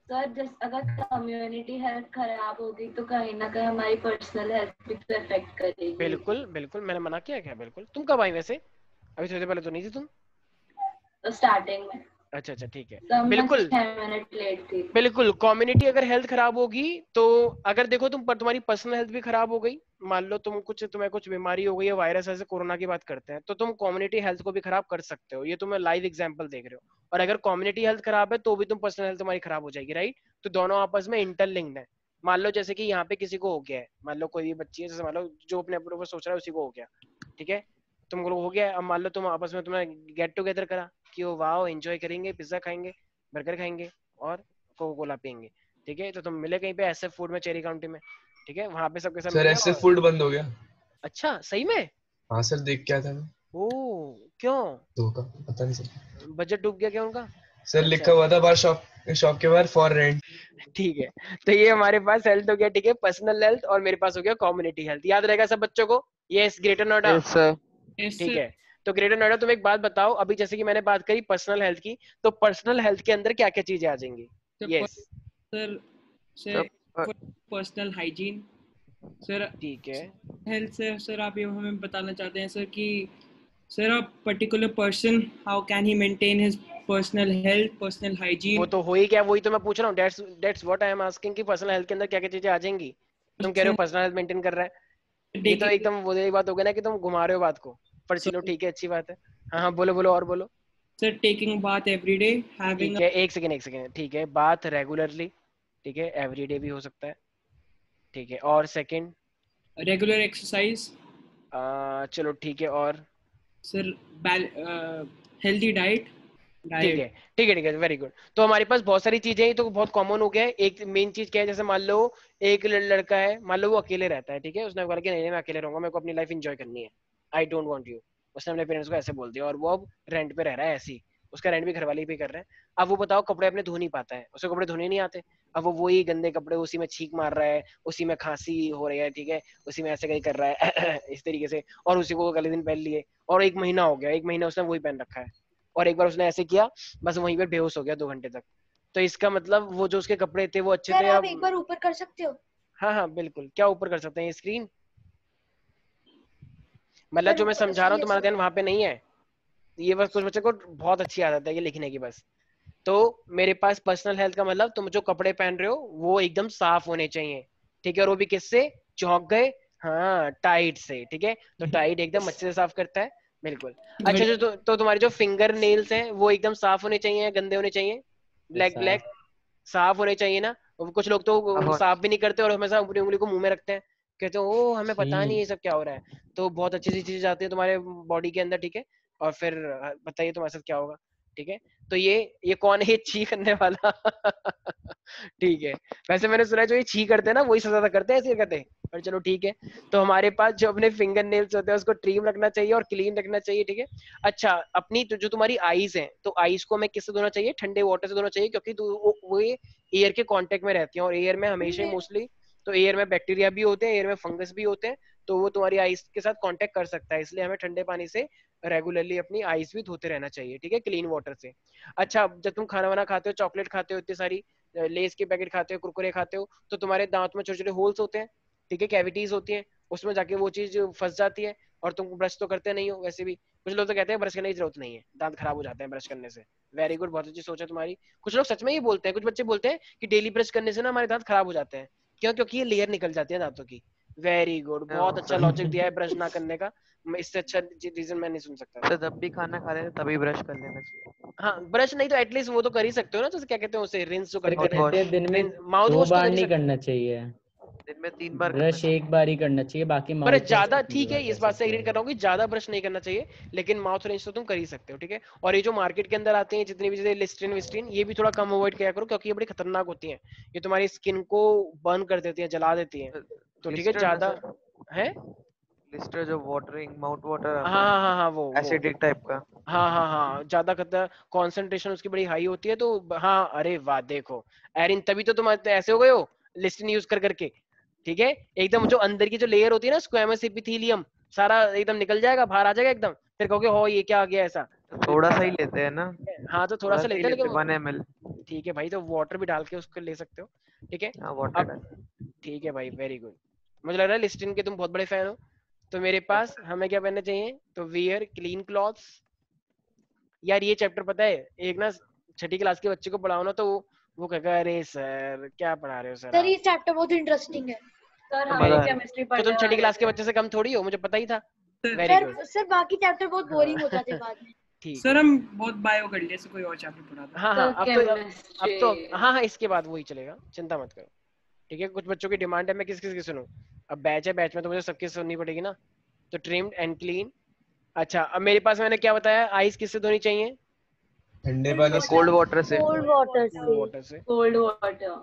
Sir जैसे अगर कम्युनिटी हेल्थ खराब होगी तो कहीं ना कहीं हमारी पर्सनल हेल्थ भी तो इफेक्ट करेगी। बिल्कुल बिल्कुल, मैंने मना किया क्या? बिल्कुल। तुम कब आई वैसे? अभी थोड़ी देर पहले तो नहीं थी तुम। तो स्टार्टिंग में अच्छा अच्छा ठीक है, तब मैं बिल्कुल 6 मिनट लेट थी। बिल्कुल। कम्युनिटी अगर हेल्थ खराब होगी तो अगर देखो तुम पर तुम्हारी पर्सनल हेल्थ भी खराब हो गई, मान लो तुम्हें कुछ बीमारी हो गई है, वायरस ऐसे कोरोना की बात करते हैं, तो तुम कम्युनिटी हेल्थ को भी खराब कर सकते हो। ये तुम लाइव एग्जांपल देख रहे हो। और अगर कम्युनिटी हेल्थ खराब है तो भी तुम पर्सनल हेल्थ तुम्हारी खराब हो जाएगी, राइट। तो दोनों आपस में इंटरलिंक्ड है। मान लो जैसे कि यहाँ पे किसी को हो गया है, मान लो कोई भी बच्ची है, जैसे मान लो जो अपने ऊपर सोच रहा है उसी को हो गया, ठीक है। तुमको हो गया, अब मान लो तुम आपस में तुमने गेट टुगेदर करा कि वो वाओ एंजॉय करेंगे, पिज्जा खाएंगे, बर्गर खाएंगे और कोका कोला पियेंगे, ठीक है। तो तुम मिले कहीं पे ऐसे फूड में, चेरी काउंटी में, ठीक है, वहां पे सबके सब सर मिले ऐसे और फूड बंद हो गया। अच्छा सही में? हाँ सर, देख क्या था मैं, ओ क्यों? धोखा, पता नहीं सर। बजट डूब गया क्या उनका? सर लिखा अच्छा हुआ था बाहर, शॉप शॉप के बाहर फॉर रेंट। ठीक है। तो ये हमारे पास हेल्थ हो गया, ठीक है, पर्सनल हेल्थ, और मेरे पास हो गया कम्युनिटी हेल्थ। याद रहेगा सब बच्चों को? Yes greater Noida, yes sir. Yes ठीक सर। है। तो ग्रेटर नोएडा तुम एक बात बताओ, अभी जैसे कि मैंने बात करी पर्सनल हेल्थ की, तो पर्सनल हेल्थ के अंदर क्या क्या चीजें आ जाएंगी? Yes sir sir sir personal hygiene sir, ठीक है। हेल्थ से सर आप ये हमें बताना चाहते हैं सर कि sir a particular person how can he maintain his personal health, personal वो हाइजीन। तो हो ही गया, वही तो मैं पूछ रहा हूँ, that's what I am asking कि पर्सनल हेल्थ के अंदर क्या क्या चीजें आ जाएंगी। तुम कह रहे हो पर्सनल हेल्थ मेंटेन कर रहा है, ये तो टेकिंग एकदम वो वाली बात हो गई ना कि तुम घुमा रहे हो बात को, पर चलो ठीक है, अच्छी बात है। हाँ हाँ बोलो बोलो और बोलो। Sir taking bath everyday, having ठीक है, एक सेकेंड, ठीक है, बात रेगुलरली, ठीक है, एवरीडे भी हो सकता है, ठीक है, और सेकेंड? रेगुलर एक्सरसाइज चलो ठीक है, और? सर, हेल्दी डाइट ठीक है ठीक है ठीक है, वेरी गुड। तो हमारे पास बहुत सारी चीजें हैं, तो बहुत कॉमन हो गया है। एक मेन चीज क्या है, जैसे मान लो एक लड़का है, मान लो वो अकेले रहता है, ठीक है, उसने बोला कि नहीं नहीं, मैं अकेले रहूंगा, मेरे को अपनी लाइफ एंजॉय करनी है, आई डोंट वांट यू। उसने अपने पेरेंट्स को ऐसे बोल दिया, और वो अब रेंट पे रह रहा है ऐसे ही, उसका रेंट भी घर वाले पे कर रहे हैं। अब वो बताओ कपड़े अपने धो नहीं पाता है, उसे कपड़े धोने नहीं आते, अब वो वही गंदे कपड़े उसी में छींक मार रहा है, उसी में खांसी हो रही है, ठीक है, उसी में ऐसे कहीं कर रहा है इस तरीके से, और उसी को अगले दिन पहन लिए, और एक महीना हो गया, एक महीना उसने वही पहन रखा है, और एक बार उसने ऐसे किया, बस वहीं पर बेहोश हो गया 2 घंटे तक। तो इसका मतलब वो जो उसके कपड़े थे वो अच्छे सर थे आप अब। एक बार ऊपर कर सकते हो? हाँ हाँ बिल्कुल, क्या ऊपर कर सकते हैं, स्क्रीन? मतलब सर जो मैं ऊपर समझा रहा हूँ सही है तुम्हारा सर। ध्यान वहां पे नहीं है। ये बस कुछ बच्चे को बहुत अच्छी आदत है ये लिखने की बस। तो मेरे पास पर्सनल हेल्थ का मतलब तुम जो कपड़े पहन रहे हो वो एकदम साफ होने चाहिए, ठीक है, और वो भी किससे? चौंक गए? हाँ टाइट से, ठीक है, तो टाइट एकदम अच्छे से साफ करता है, बिल्कुल। अच्छा जो तो तुम्हारे जो फिंगर नेल्स हैं वो एकदम साफ होने चाहिए, गंदे होने चाहिए? ब्लैक ब्लैक साफ होने चाहिए ना? और कुछ लोग तो होने साफ भी नहीं करते और हमेशा अपनी उंगली को मुंह में रखते हैं, कहते हैं ओ हमें पता नहीं ये सब क्या हो रहा है। तो बहुत अच्छी सी चीजें जाती है तुम्हारे बॉडी के अंदर, ठीक है, और फिर बताइए तुम्हारे साथ क्या होगा, ठीक है। तो ये कौन है, ये छी करने वाला ठीक है। वैसे मैंने सुना है जो ये छी करते हैं ना वही सबसे ज्यादा करते हैं ऐसी हरकतें, पर चलो ठीक है। तो हमारे पास जो अपने फिंगर नेल्स होते हैं उसको ट्रिम रखना चाहिए और क्लीन रखना चाहिए, ठीक है। अच्छा अपनी तो जो तुम्हारी आईज है, तो आईज को हमें किससे धोना चाहिए? ठंडे वाटर से धोना चाहिए, क्योंकि वो एयर के कांटेक्ट में रहती हैं, और एयर में हमेशा ही मोस्टली, तो एयर में बैक्टीरिया भी होते हैं, एयर में फंगस भी होते हैं, तो वो तुम्हारी आईज के साथ कांटेक्ट कर सकता है, इसलिए हमें ठंडे पानी से रेगुलरली अपनी आईज भी धोते रहना चाहिए, ठीक है, क्लीन वाटर से। अच्छा जब तुम खाना वाना खाते हो, चॉकलेट खाते हो, इतनी सारी लेस के पैकेट खाते हो, कुरकुरे खाते हो, तो तुम्हारे दांत में छोटे छोटे होल्स होते हैं, ठीक है, कैविटीज होती हैं, उसमें जाके वो चीज फंस जाती है, और तुम ब्रश तो करते नहीं हो वैसे भी। कुछ लोग तो कहते हैं ब्रश करने की जरूरत नहीं है, दांत खराब हो जाते हैं ब्रश करने से। वेरी गुड, बहुत अच्छी सोच है तुम्हारी। कुछ लोग सच में ही बोलते हैं, कुछ बच्चे बोलते हैं कि डेली ब्रश करने से ना हमारे दांत खराब हो जाते हैं। क्यों? क्योंकि ये लेयर निकल जाती है दांतों की। वेरी गुड, बहुत अच्छा सर। लॉजिक दिया है ब्रश ना करने का, इससे अच्छा रीजन मैं नहीं सुन सकता सर था। जब भी खाना खा रहे हैं तभी ब्रश कर लेना चाहिए। हाँ ब्रश नहीं तो एटलीस्ट वो तो कर ही सकते हो ना, जैसे क्या कहते हैं उसे, रिंस जो सर करते माउथ हैं, कहते वॉश हैं दिन में माउथ 2 वॉश तो बार कर ही नहीं सकते करना हैं। चाहिए, दिन में 3 बार करना ब्रश चाहिए। एक बार ही करना चाहिए, बाकी पर माउथ वॉश ज्यादा कितनी ठीक है, बार कर इस बात से सकते एग्री कर रहा हैं। हूँ कि ज्यादा ब्रश नहीं करना चाहिए, लेकिन माउथ रिंस तो तुम कर ही सकते हो, ठीक है। और ये जो मार्केट के अंदर आते हैं जितनी भी चीजें, लिस्ट्रीन विस्ट्रीन, ये भी थोड़ा कम अवॉइड किया करो, क्योंकि ये बड़ी खतरनाक होती हैं, ये तुम्हारी स्किन को बर्न कर देती है, जला देती है, तो ठीक है लिस्टर ना ज्यादा सर, है। लिस्टर जो वाटरिंग माउथ वाटर हाँ आता हाँ हाँ हाँ, है वो एसिडिक टाइप का। हाँ हाँ हाँ, ज्यादा खतर कंसंट्रेशन उसकी बड़ी हाई होती है, तो हाँ अरे वाह देखो एरिन, तभी तो तुम ऐसे हो गए हो लिस्टिन यूज कर करके, ठीक है। एकदम जो अंदर की जो लेयर होती है ना, स्क्वेमस एपिथेलियम, सारा एकदम निकल जाएगा, बाहर आ जाएगा एकदम, फिर कहोगे हो ये क्या आ गया ऐसा, तो थोड़ा सा ही ऐसा। लेते हैं ना, हाँ तो थोड़ा थोड़ा सा सा ही लेते हैं, लेते लेकिन 1 ml। ठीक है भाई, तो वाटर भी डाल के उसको ले सकते हो, ठीक है। हाँ वाटर अब डाल। ठीक है भाई, वेरी गुड। मुझे लग रहा है लिस्टिन के तुम बहुत बड़े फैन हो। तो मेरे पास हमें क्या पहनना चाहिए, तो वियर क्लीन क्लॉथ्स। यार ये चैप्टर पता है, एक ना छठी क्लास के बच्चे को पढ़ाओ ना तो वो कहेगा अरे सर क्या पढ़ा रहे हो सर सर ये आप? चैप्टर बहुत इंटरेस्टिंग है। सर तो हमारी मजा केमिस्ट्री तो पढ़ने तुम छठी वाले क्लास के थे। बच्चे से कम थोड़ी हो, मुझे पता ही था। वेरी सर गुड, सर बाकी चैप्टर बहुत बोरिंग हो जाते हैं बाद में। ठीक सर है। हम बहुत बायो कर लिए, ऐसे कोई और चैप्टर पढ़ा दो। हाँ हाँ, सर अब तो केमिस्ट्री। हाँ इसके बाद वही चलेगा, चिंता मत करो। ठीक है, कुछ बच्चों की डिमांड है, मैं किस किस की सुनूं? अब बैच है, बैच में तो मुझे सबकी सुननी पड़ेगी ना। तो ट्रिम्ड एंड क्लीन। अच्छा, अब मेरे पास मैंने क्या बताया, आइस किससे धोनी चाहिए? ठंडे पानी से। कोल्ड वाटर से। कोल्ड वाटर कोल्ड से। वाटर से। Cold water.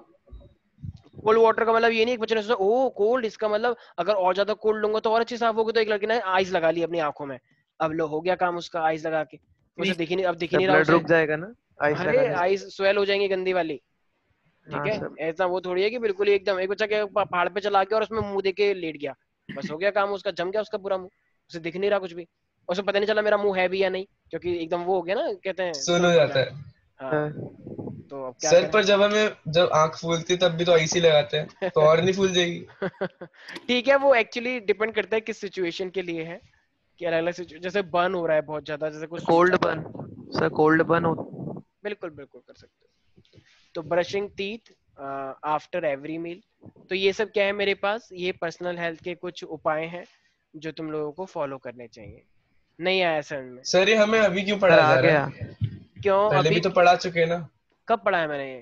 कोल्ड वाटर का मतलब ये नहीं कि बच्चे ने सोचा ओ कोल्ड, इसका मतलब अगर और ज्यादा कोल्ड लूंगा तो और अच्छी साफ होगी। तो एक लड़की ने आइस लगा ली अपनी आंखों में, अब लो हो गया काम उसका, आइस लगा के उसे दिख ही नहीं, अब दिख ही नहीं रहा ब्लड उसे। रुक जाएगा ना आइस अरे लगाने से। आइस स्वेल हो जाएंगी गंदी वाली। ठीक हाँ है, सर। ऐसा वो थोड़ी है कि बिल्कुल ही एकदम। एक बच्चा क्या पहाड़ पे चला गया और उसमें मुंह देके लेट गया, बस हो गया काम उसका, जम गया उसका पूरा मुंह, उसे दिख नहीं रहा कुछ भी, उसे पता नहीं चला मेरा मुंह है भी या नहीं, क्योंकि एकदम वो हो गया ना, कहते हैं सुन फुल हो हो जाता जाना। है हाँ, तो अब क्या सर। करें? पर जब आंख फूलती है तब भी तो आईसी लगाते हैं, तो और नहीं फूल जाएगी? ठीक है, वो एक्चुअली डिपेंड करता है किस सिचुएशन के लिए है, कि अलग अलग जैसे बर्न हो रहा है बहुत ज्यादा, जैसे कुछ cold burn sir, cold burn हो। बिल्कुल बिल्कुल कर सकते हो। तो brushing teeth after every meal. तो ये सब क्या है मेरे पास, ये पर्सनल हेल्थ के कुछ उपाय हैं जो तुम लोगों को फॉलो करने चाहिए। नहीं आया समझ में? सर ये हमें अभी क्यों सर पढ़ाया आ जा रहा गया। है? क्यों पहले अभी? भी तो पढ़ा चुके हैं ना। कब पढ़ा है मैंने ये?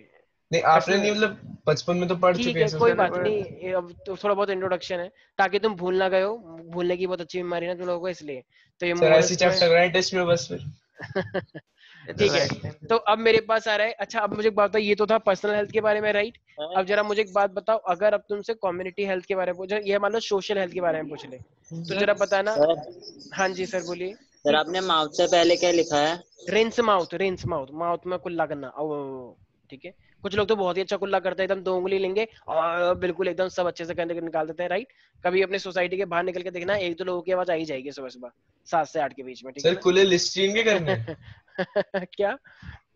नहीं आपने नहीं, पर्सनल, मतलब बचपन में तो पढ़ ठीक चुके है हैं कोई सर। बात नहीं, ये अब तो थोड़ा बहुत इंट्रोडक्शन है ताकि तुम भूल ना गए हो। भूलने की बहुत अच्छी बीमारी है ना तुम लोगों को, इसलिए तो ये सर ऐसी मोरल्स तुम्हें चैप्टर रहे टेस्ट में बस फिर। ठीक है। Right time. तो अब मेरे पास आ रहा है, अच्छा अब मुझे एक बात बताओ, ये तो था पर्सनल हेल्थ के बारे में, राइट? अब जरा मुझे एक बात बताओ, अगर अब तुमसे कम्युनिटी हेल्थ के बारे में पूछे, ये मान लो सोशल हेल्थ के बारे में पूछ ले, तो जरा बताना। सर हाँ जी सर बोलिए। सर आपने माउथ से पहले क्या लिखा है? Rinse mouth, rinse mouth, mouth में कुल्ला करना। ओ ठीक है, कुछ लोग तो बहुत ही अच्छा कुल्ला करते हैं, एकदम 2 उंगली लेंगे और बिल्कुल एकदम सब अच्छे से करके निकाल देते हैं, राइट? कभी अपने सोसाइटी के बाहर निकल के देखना, एक दो लोगों की आवाज आ ही जाएगी सुबह सुबह 7 से 8 के बीच में, ठीक सर है कुल्ले लिस्ट्रीन के करने हैं? ना? क्या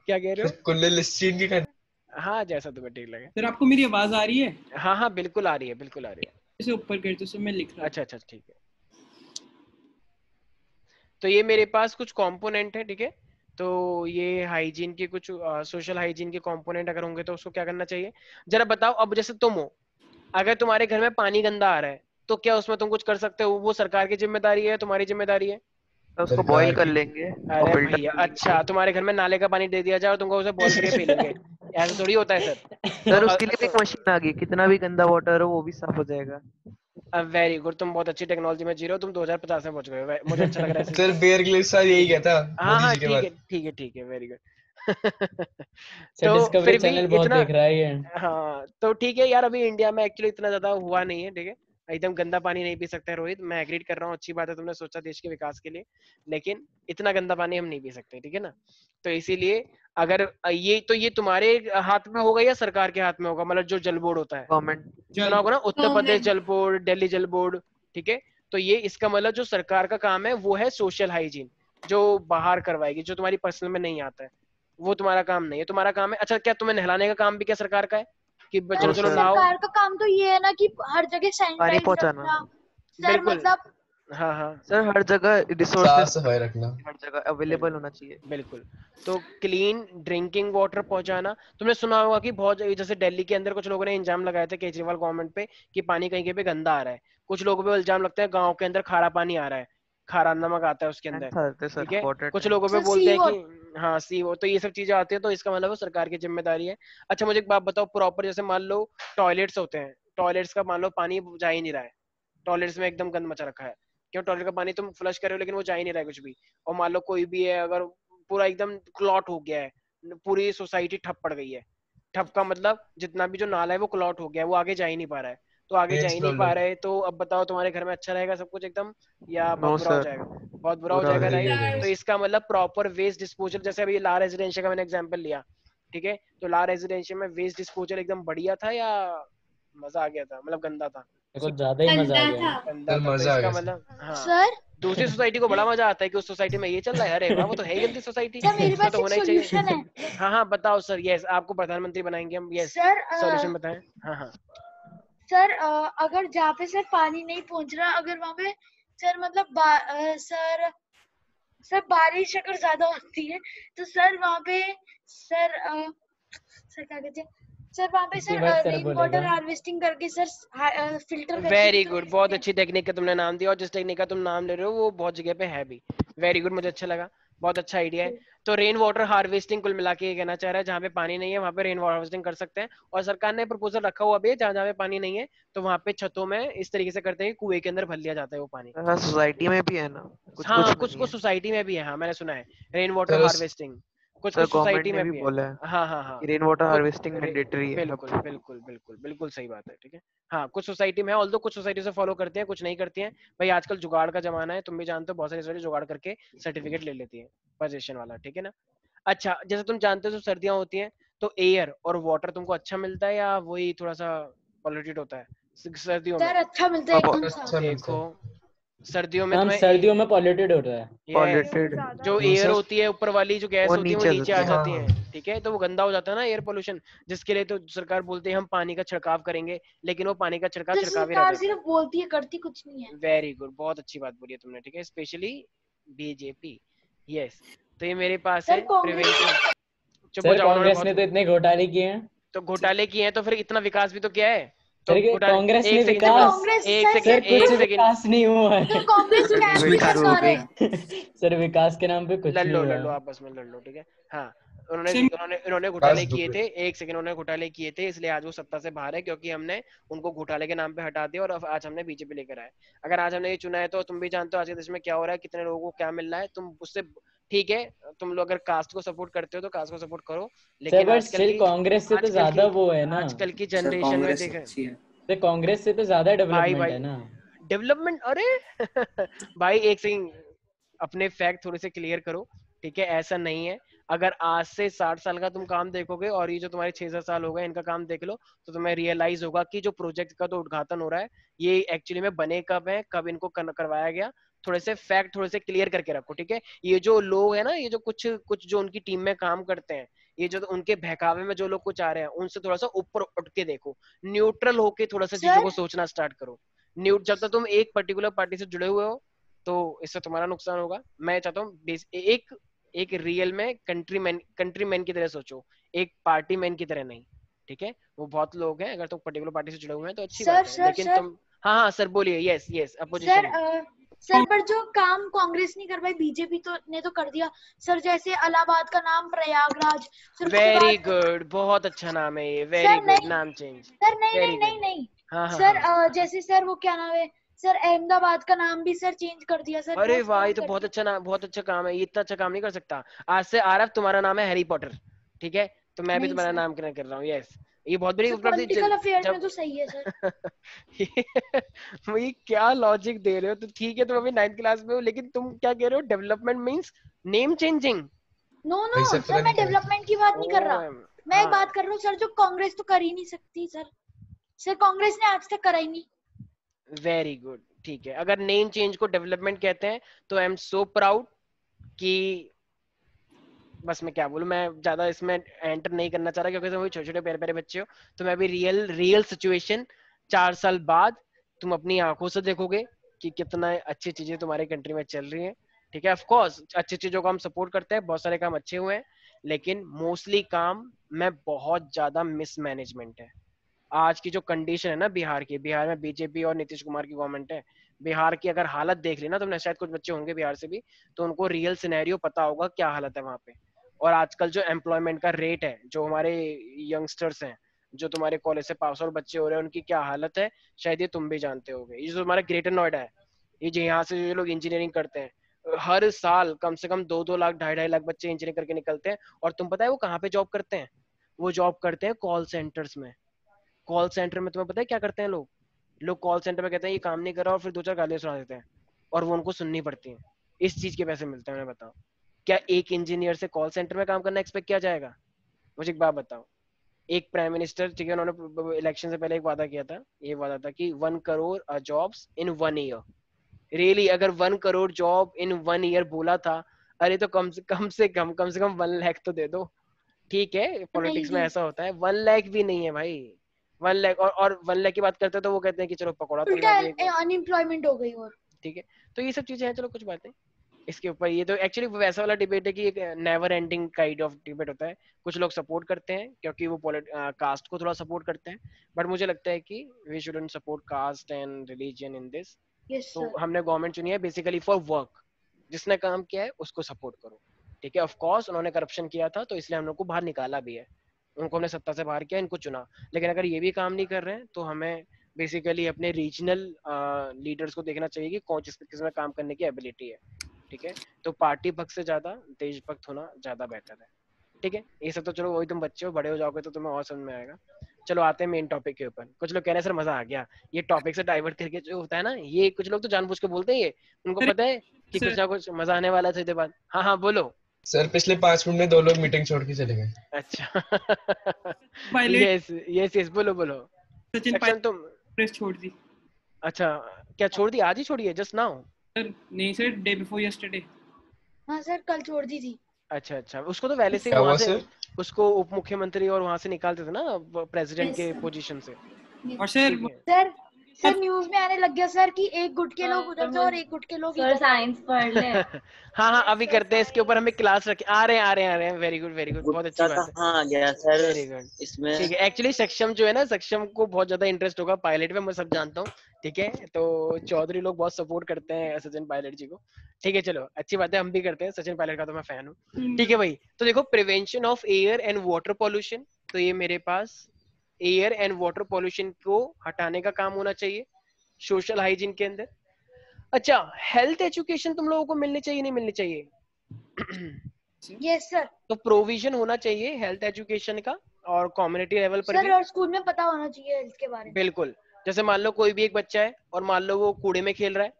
क्या कह रहे सर कुल्ले लिस्ट्रीन के करने? हो? हाँ जैसा तुम्हें ठीक लगे। सर आपको मेरी आवाज आ रही है? हाँ हाँ बिल्कुल आ रही है, बिल्कुल आ रही है। इसे ऊपर कर दो सर, मैं लिख रहा अच्छा अच्छा ठीक है। तो ये मेरे पास कुछ कंपोनेंट है, ठीक है? तो ये हाइजीन के कुछ सोशल हाइजीन के कंपोनेंट अगर होंगे तो उसको क्या करना चाहिए, जरा बताओ। अब जैसे तुम हो, अगर तुम्हारे घर में पानी गंदा आ रहा है तो क्या उसमें तुम कुछ कर सकते हो? वो सरकार की जिम्मेदारी है, तुम्हारी जिम्मेदारी है? तो उसको सरकार बॉईल कर की। लेंगे और अरे फिल्टर भैया कर लेंगे। अच्छा, तुम्हारे घर में नाले का पानी दे दिया जाए और तुमको उसे बॉईल करके पी लेंगे, ऐसा थोड़ी होता है सर। सर उसके लिए भी एक तो मशीन आ गई, कितना भी गंदा वाटर हो वो भी साफ हो जाएगा। वेरी गुड, तुम बहुत अच्छी टेक्नोलॉजी में जी रहे हो, तुम 2050 में पहुंच गए हो, मुझे अच्छा लग रहा है सर बेयर ग्रिल्स सर यही कहता हाँ मोदी हाँ जी के ठीक है बाद। ठीक है ठीक है, वेरी गुड सर तो डिस्कवरी फिर भी चैनल बहुत इतना, देख रहा है ये। हाँ तो ठीक है यार, अभी इंडिया में एक्चुअली इतना ज्यादा हुआ नहीं है, ठीक है? एकदम गंदा पानी नहीं पी सकते रोहित, मैं एग्री कर रहा हूँ, अच्छी बात है तुमने सोचा देश के विकास के लिए, लेकिन इतना गंदा पानी हम नहीं पी सकते, ठीक है ना? तो इसीलिए अगर ये तो ये तुम्हारे हाथ में होगा या सरकार के हाथ में होगा, मतलब जो जल बोर्ड होता है, गवर्नमेंट। सुना होगा ना, उत्तर प्रदेश जल बोर्ड, दिल्ली जल बोर्ड, ठीक है? तो ये इसका मतलब जो सरकार का काम है वो है सोशल हाइजीन, जो बाहर करवाएगी, जो तुम्हारी पर्सनल में नहीं आता है वो तुम्हारा काम नहीं है, तुम्हारा काम है। अच्छा क्या तुम्हें नहलाने का काम भी क्या सरकार का है कि चलो चलो सर नहाओ? सरकार का काम तो ये है ना कि हर जगह पानी सैनिटाइज पहुंचाना। रखना। सर बिल्कुल, मतलब हाँ हाँ सर हर जगह साफ रिसोर्सेज सफाई रखना। हर जगह अवेलेबल होना चाहिए। बिल्कुल। तो क्लीन ड्रिंकिंग वाटर पहुंचाना, तुमने सुना होगा कि बहुत जैसे दिल्ली के अंदर कुछ लोगों ने इल्जाम लगाए थे केजरीवाल गवर्नमेंट पे कि पानी कहीं कहीं पे गंदा आ रहा है, कुछ लोगों पे इल्जाम लगता है गांव के अंदर खारा पानी आ रहा है, खारा नमक आता है उसके अंदर, था सर ठीक है? वाटर कुछ टैंक। लोगों पे सर बोलते सी हैं कि हाँ सी वो, तो ये सब चीजें आती है, तो इसका मतलब वो सरकार की जिम्मेदारी है। अच्छा मुझे एक बात बताओ, प्रॉपर जैसे मान लो टॉयलेट्स होते हैं, टॉयलेट्स का मान लो पानी जा ही नहीं रहा है, टॉयलेट्स में एकदम गंद मचा रखा है, क्यों? टॉयलेट का पानी तुम फ्लश कर रहे हो लेकिन वो जा ही नहीं रहा है कुछ भी, और मान लो कोई भी है अगर पूरा एकदम क्लॉट हो गया है, पूरी सोसाइटी ठप पड़ गई है, ठप का मतलब जितना भी जो नाला है वो क्लॉट हो गया है, वो आगे जा ही नहीं पा रहा है, तो आगे जा मेंस ही नहीं पा प्रॉब्लम। रहे, तो अब बताओ तुम्हारे घर में अच्छा रहेगा सब कुछ एकदम, या बहुत नो बुरा हो सर, जाएगा? बहुत बुरा हो बुरा हो जाएगा, वेरी राइट? गुड। तो इसका मतलब प्रॉपर वेस्ट डिस्पोजल, जैसे अभी ला रेजिडेंशियल का मैंने एग्जांपल लिया, ठीक है? तो ला रेजिडेंशियल में वेस्ट डिस्पोजल एकदम बढ़िया था या मजा आ गया था, मतलब गंदा था? कुछ ज्यादा ही मजा आ गया। गंदा सर था, तो मजा आ इसका गया सर। मतलब हाँ, सर दूसरी सोसाइटी को बड़ा मजा आता है कि उस सोसाइटी में ये चल रहा है, अरे वाह वो तो है ही गंदी सोसाइटी, सर मेरे इसमें पास तो एक होना ही चाहिए। सोल्यूशन है। हाँ हाँ बताओ सर, यस आपको प्रधानमंत्री बनाएंगे हम, यस सर सॉल्यूशन बताएं। हाँ हाँ सर अगर जहाँ पे सर पानी नहीं पहुंच रहा, अगर वहाँ पे सर मतलब सर सर बारिश अगर ज्यादा होती है तो सर वहाँ पे सर सर क्या कहते हैं सर वहाँ पे इसके सर बाद सर रेन वाटर बोलेगा। हार्वेस्टिंग करके सर फिल्टर करके वेरी तो गुड, बहुत अच्छी टेक्निक का तुमने नाम दिया, और जिस टेक्निक का तुम नाम ले रहे हो वो बहुत जगह पे है भी। वेरी गुड, मुझे अच्छा लगा, बहुत अच्छा आइडिया है। तो रेन वाटर हार्वेस्टिंग कुल मिला के ये कहना चाह रहा है जहाँ पे पानी नहीं है वहाँ पे रेन वाटर हार्वेस्टिंग कर सकते हैं, और सरकार ने प्रपोजल रखा हुआ भी है जहाँ जहाँ पे पानी नहीं है तो वहाँ पे छतों में इस तरीके से करते हैं कि कुएं के अंदर भर लिया जाता है वो पानी। हाँ सोसाइटी में भी है ना, कुछ हाँ कुछ में कुछ नहीं कुछ है। सोसाइटी में भी है, हाँ मैंने सुना है रेन वाटर सर हार्वेस्टिंग कुछ सर कुछ गवर्नमेंट सोसाइटी ने में भी भी है। बोला है हाँ हाँ हाँ, कि रेन वाटर कुछ हार्वेस्टिंग मैंडेटरी है बिल्कुल अब। बिल्कुल बिल्कुल बिल्कुल सही बात है, ठीक है। हाँ कुछ सोसाइटी में है, ऑल्दो कुछ सोसाइटी से फॉलो करती हैं, कुछ नहीं करती हैं। भाई आजकल जुगाड़ का जमाना है, तुम भी जानते हो, बहुत सारी सोसाइटी जुगाड़ करके सर्टिफिकेट ले लेती है पोजीशन वाला, ठीक है ना। अच्छा, जैसे तुम जानते हो जब सर्दियां होती हैं तो एयर और वाटर तुमको अच्छा मिलता है या वही थोड़ा सा पॉल्यूटेड होता है सर्दियों में? सर अच्छा मिलता है एकदम साफ। अच्छा मिलता देखो है। सर्दियों में हम तुम्हें सर्दियों में पॉल्यूटेड हो रहा है। यस, पॉल्यूटेड जो नहीं एयर सर, होती है ऊपर वाली जो गैस वो होती है वो नीचे नीचे जाती आ है। जाती हाँ है, ठीक है, तो वो गंदा हो जाता है ना एयर पोल्यूशन, जिसके लिए तो सरकार बोलती है हम पानी का छिड़काव करेंगे, लेकिन वो पानी का छिड़काव सर छिड़काव ही रह सरकार जाता सिर्फ बोलती है करती कुछ नहीं है। है। वेरी गुड, बहुत अच्छी बात बोली है तुमने, ठीक है, स्पेशली बीजेपी। यस, तो ये मेरे पास सर है कांग्रेस प्रिवेंशन। चुप हो सर जाओ, उन्होंने कांग्रेस ने बहुत तो इतने घोटाले किए हैं। तो घोटाले किए हैं, तो फिर इतना विकास भी तो किया है। तो सर घोटाले, कांग्रेस ने एक सेकंड सर चुप रहो, विकास, कांग्रेस एक सर सर सेकंड कुछ एक सेकंड विकास नहीं हुआ है। सर कांग्रेस सर कैश भी की विकास हो सरकार गई। है। सर विकास के नाम पे कुछ लड़ नहीं लो हुआ लड़ लो, है। आपस में लड़ लो, ठीक है। हाँ, उन्होंने सर उन्होंने उन्होंने बस घोटाले किए दुबे। थे, एक सेकंड, उन्होंने घोटाले किए थे इसलिए आज वो सत्ता से बाहर है, क्योंकि हमने उनको घोटाले के नाम पे हटा दिया और अब आज हमने बीजेपी लेकर आए। अगर आज हमने ये चुना है तो तुम भी जानते हो आज के देश में क्या हो रहा है, कितने लोगों को क्या मिल रहा है, तुम उससे ठीक है, तुम लोग अगर कास्ट को सपोर्ट करते हो तो कास्ट को सपोर्ट करो, सर लेकिन बट स्टिल कांग्रेस से तो ज्यादा वो है ना। आजकल की सर जनरेशन में कांग्रेस देखें अच्छी है। सर कांग्रेस से तो ज्यादा भाई डेवलपमेंट भाई है ना। डेवलपमेंट, अरे भाई एक सेकंड, अपने फैक्ट थोड़े से क्लियर करो, ठीक है, ऐसा नहीं है। अगर आज से 60 साल का तुम काम देखोगे और ये जो तुम्हारे 6-7 साल हो गए इनका काम देख लो, तो तुम्हें रियलाइज होगा कि जो प्रोजेक्ट का तो उद्घाटन हो रहा है ये एक्चुअली में बने कब है, कब इनको करवाया गया। थोड़े से फैक्ट थोड़े से क्लियर करके रखो, ठीक है। ये जो लोग है ना, ये जो कुछ कुछ जो उनकी टीम में काम करते हैं, ये जो उनके बहकावे में जो लोग कुछ आ रहे हैं उनसे थोड़ा सा ऊपर उठ के देखो, न्यूट्रल होके थोड़ा सा चीजों को सर सोचना स्टार्ट करो। जब तक तुम एक पर्टिकुलर पार्टी से जुड़े हुए हो तो इससे तुम्हारा नुकसान होगा। मैं चाहता हूँ एक एक रियल में कंट्री मैन की तरह सोचो, एक पार्टी मैन की तरह नहीं, ठीक है। वो बहुत लोग हैं, अगर तुम पर्टिकुलर पार्टी से जुड़े हुए हैं तो अच्छी सर बात है, सर लेकिन सर तुम, हाँ हाँ सर बोलिए, yes yes sir opposition. Sir पर जो काम कांग्रेस नहीं कर पाई बीजेपी तो ने तो कर दिया सर, जैसे इलाहाबाद का नाम प्रयागराज, फिर उसके वेरी बाद गुड, बहुत अच्छा नाम है ये, वेरी सर गुड, नहीं नाम चेंज, सर नहीं वेरी नहीं नहीं गुड। नहीं हाँ हाँ सर हाँ, जैसे सर वो क्या नाम है सर अहमदाबाद का नाम भी सर चेंज कर दिया सर, अरे बहुत वाह, काम ये तो कर बहुत दिया। अच्छा नाम, बहुत अच्छा काम है, ये इतना अच्छा काम नहीं कर सकता। आज से आरफ तुम्हारा नाम है हैरी पॉटर, ठीक है, तो मैं भी नहीं तुम्हारा सर, नाम कर रहा हूँ, यस। ये बहुत बड़ी सर उपलब्धि पॉलिटिकल अफेयर में जब तो सही है सर। ये क्या लॉजिक दे रहे हो, तो ठीक है तुम अभी 9th क्लास में हो, लेकिन तुम क्या कह रहे हो, development means name changing. No भाई नो सर पता सर, मैं नहीं क्या है। डेवलपमेंट की बात नहीं कर ओ रहा, मैं एक हाँ, बात कर रहा हूँ सर, जो कांग्रेस तो कर ही नहीं सकती सर, सर कांग्रेस ने आज तक करा ही नहीं। वेरी गुड, ठीक है, अगर नेम चेंज को डेवलपमेंट कहते हैं तो आई एम सो प्राउड कि, बस मैं क्या बोलूं, मैं ज्यादा इसमें एंटर नहीं करना चाह रहा, क्योंकि तुम छोटे छोटे प्यारे प्यारे बच्चे हो, तो मैं अभी रियल रियल सिचुएशन 4 साल बाद तुम अपनी आंखों से देखोगे कि कितना अच्छी चीजें तुम्हारे कंट्री में चल रही हैं, ठीक है। ऑफ कोर्स अच्छी चीजों को हम सपोर्ट करते हैं, बहुत सारे काम अच्छे हुए हैं, लेकिन मोस्टली काम में बहुत ज्यादा मिसमैनेजमेंट है। आज की जो कंडीशन है ना बिहार की, बिहार में बीजेपी और नीतीश कुमार की गवर्नमेंट है, बिहार की अगर हालत देख ली ना तुमने, शायद कुछ बच्चे होंगे बिहार से भी, तो उनको रियल सिनेरियो पता होगा क्या हालत है वहाँ पे। और आजकल जो एम्प्लॉयमेंट का रेट है, जो हमारे यंगस्टर्स हैं, जो तुम्हारे कॉलेज से पास आउट बच्चे हो रहे हैं, उनकी क्या हालत है, शायद ये तुम भी जानते होगे। ये जो हमारा ग्रेटर नोएडा है, ये जो यहाँ से जो लोग इंजीनियरिंग करते हैं, हर साल कम से कम 2-2 लाख 2.5 लाख बच्चे इंजीनियरिंग करके निकलते हैं, और तुम पता है वो कहाँ पे जॉब करते हैं? वो जॉब करते हैं कॉल सेंटर्स में। कॉल सेंटर में तुम्हें पता है क्या करते हैं लोग? लोग कॉल सेंटर में कहते हैं ये काम नहीं कर रहा, और फिर 2-4 गालियां सुना देते हैं, और वो उनको सुननी पड़ती हैं। इस चीज के पैसे मिलते हैं, उन्हें बताओ। क्या एक इंजीनियर से कॉल सेंटर में काम करना एक्सपेक्ट किया जाएगा? मुझे एक बात बताओ। एक प्राइम मिनिस्टर, ठीक है, उन्होंने इलेक्शन से पहले एक वादा किया था, ये वादा था कि 1 crore jobs in 1 year. Really अगर 1 करोड़ जॉब इन 1 ईयर बोला था, अरे तो कम से कम 1 लाख तो दे दो, ठीक है। पॉलिटिक्स में नहीं ऐसा होता है, 1 लाख भी नहीं है भाई, 1 लाख, और 1 लाख की बात करते हैं तो वो कहते हैं कि चलो पकौड़ा तलवा उल्टा दो एक बार, अनएम्प्लॉयमेंट हो गई और ठीक है। तो ये सब चीजें हैं, चलो कुछ बातें, इसके ऊपर ये तो एक्चुअली वैसा वाला डिबेट है कि एक never ending kind of debate होता है। कुछ लोग सपोर्ट करते हैं क्योंकि वो कास्ट को थोड़ा सपोर्ट करते हैं, बट मुझे लगता है कि we shouldn't support caste and religion in this. Yes तो सर। हमने गवर्नमेंट चुनी है बेसिकली फॉर वर्क, जिसने काम किया है उसको सपोर्ट करो, ठीक है। ऑफ कोर्स उन्होंने करप्शन किया था तो इसलिए हम लोग को बाहर निकाला भी है, उनको हमने सत्ता से बाहर किया, इनको चुना। लेकिन अगर ये भी काम नहीं कर रहे हैं तो हमें बेसिकली अपने रीजनल लीडर्स को देखना चाहिए कि कौन किसमें काम करने की एबिलिटी है, ठीक है। तो पार्टी भक्त से ज्यादा देशभक्त होना ज्यादा बेटर है, ठीक है। ये सब तो चलो वही, तुम बच्चे हो, बड़े हो जाओगे तो तुम्हें और समझ में आएगा। चलो आते हैं मेन टॉपिक के ऊपर। कुछ लोग कह रहे हैं सर मजा आ गया, ये टॉपिक से डाइवर्ट करके जो होता है ना, ये कुछ लोग तो जानबूझ के बोलते हैं, ये उनको पता है कि कुछ ना कुछ मजा आने वाला है। बाद हाँ हाँ बोलो सर। पिछले 5 मिनट में 2 लोग मीटिंग छोड़ के चले गए। अच्छा पायलट यस यस यस, बोलो बोलो। सचिन सेक्शन तुम प्रेस छोड़ दी अच्छा क्या छोड़ दी? आज ही छोड़ी है? Just now? सर। नहीं सर, डे बिफोर यस्टरडे। हाँ सर कल छोड़ दी थी। अच्छा अच्छा, उसको तो पहले से ही क्या वहां हुआ से सर? उसको उप मुख्यमंत्री और वहां से निकालते थे ना प्रेसिडेंट के पोजीशन से। और सर ठीक है। सर न्यूज में आने लग गया सर कि एक गुट के लोग उधर थे और एक गुट के लोग सर साइंस पढ़ ले। हाँ हाँ अभी करते हैं इसके ऊपर, हमें क्लास रखे। आ रहे हैं। वेरी गुड बहुत अच्छी बात है। कहाँ आ गया सर वेरी गुड, इसमें? ठीक है। एक्चुअली सक्षम जो है ना, सक्षम को बहुत ज्यादा इंटरेस्ट होगा पायलट में, मैं सब जानता हूँ, ठीक है। तो चौधरी लोग बहुत सपोर्ट करते हैं सचिन पायलट जी को, ठीक है। चलो अच्छी बात है, हम भी करते हैं, सचिन पायलट का तो मैं फैन हूँ, ठीक है भाई। तो देखो, prevention of air and water pollution, तो ये मेरे पास एयर एंड वाटर पॉल्यूशन को हटाने का काम होना चाहिए सोशल हाइजीन के अंदर। अच्छा, हेल्थ एजुकेशन तुम लोगों को मिलनी चाहिए नहीं मिलनी चाहिए? Yes sir. तो प्रोविजन होना चाहिए हेल्थ एजुकेशन का, और कम्युनिटी लेवल पर सर भी। और स्कूल में पता होना चाहिए हेल्थ के बारे में। बिल्कुल। जैसे मान लो कोई भी एक बच्चा है और मान लो वो कूड़े में खेल रहा है,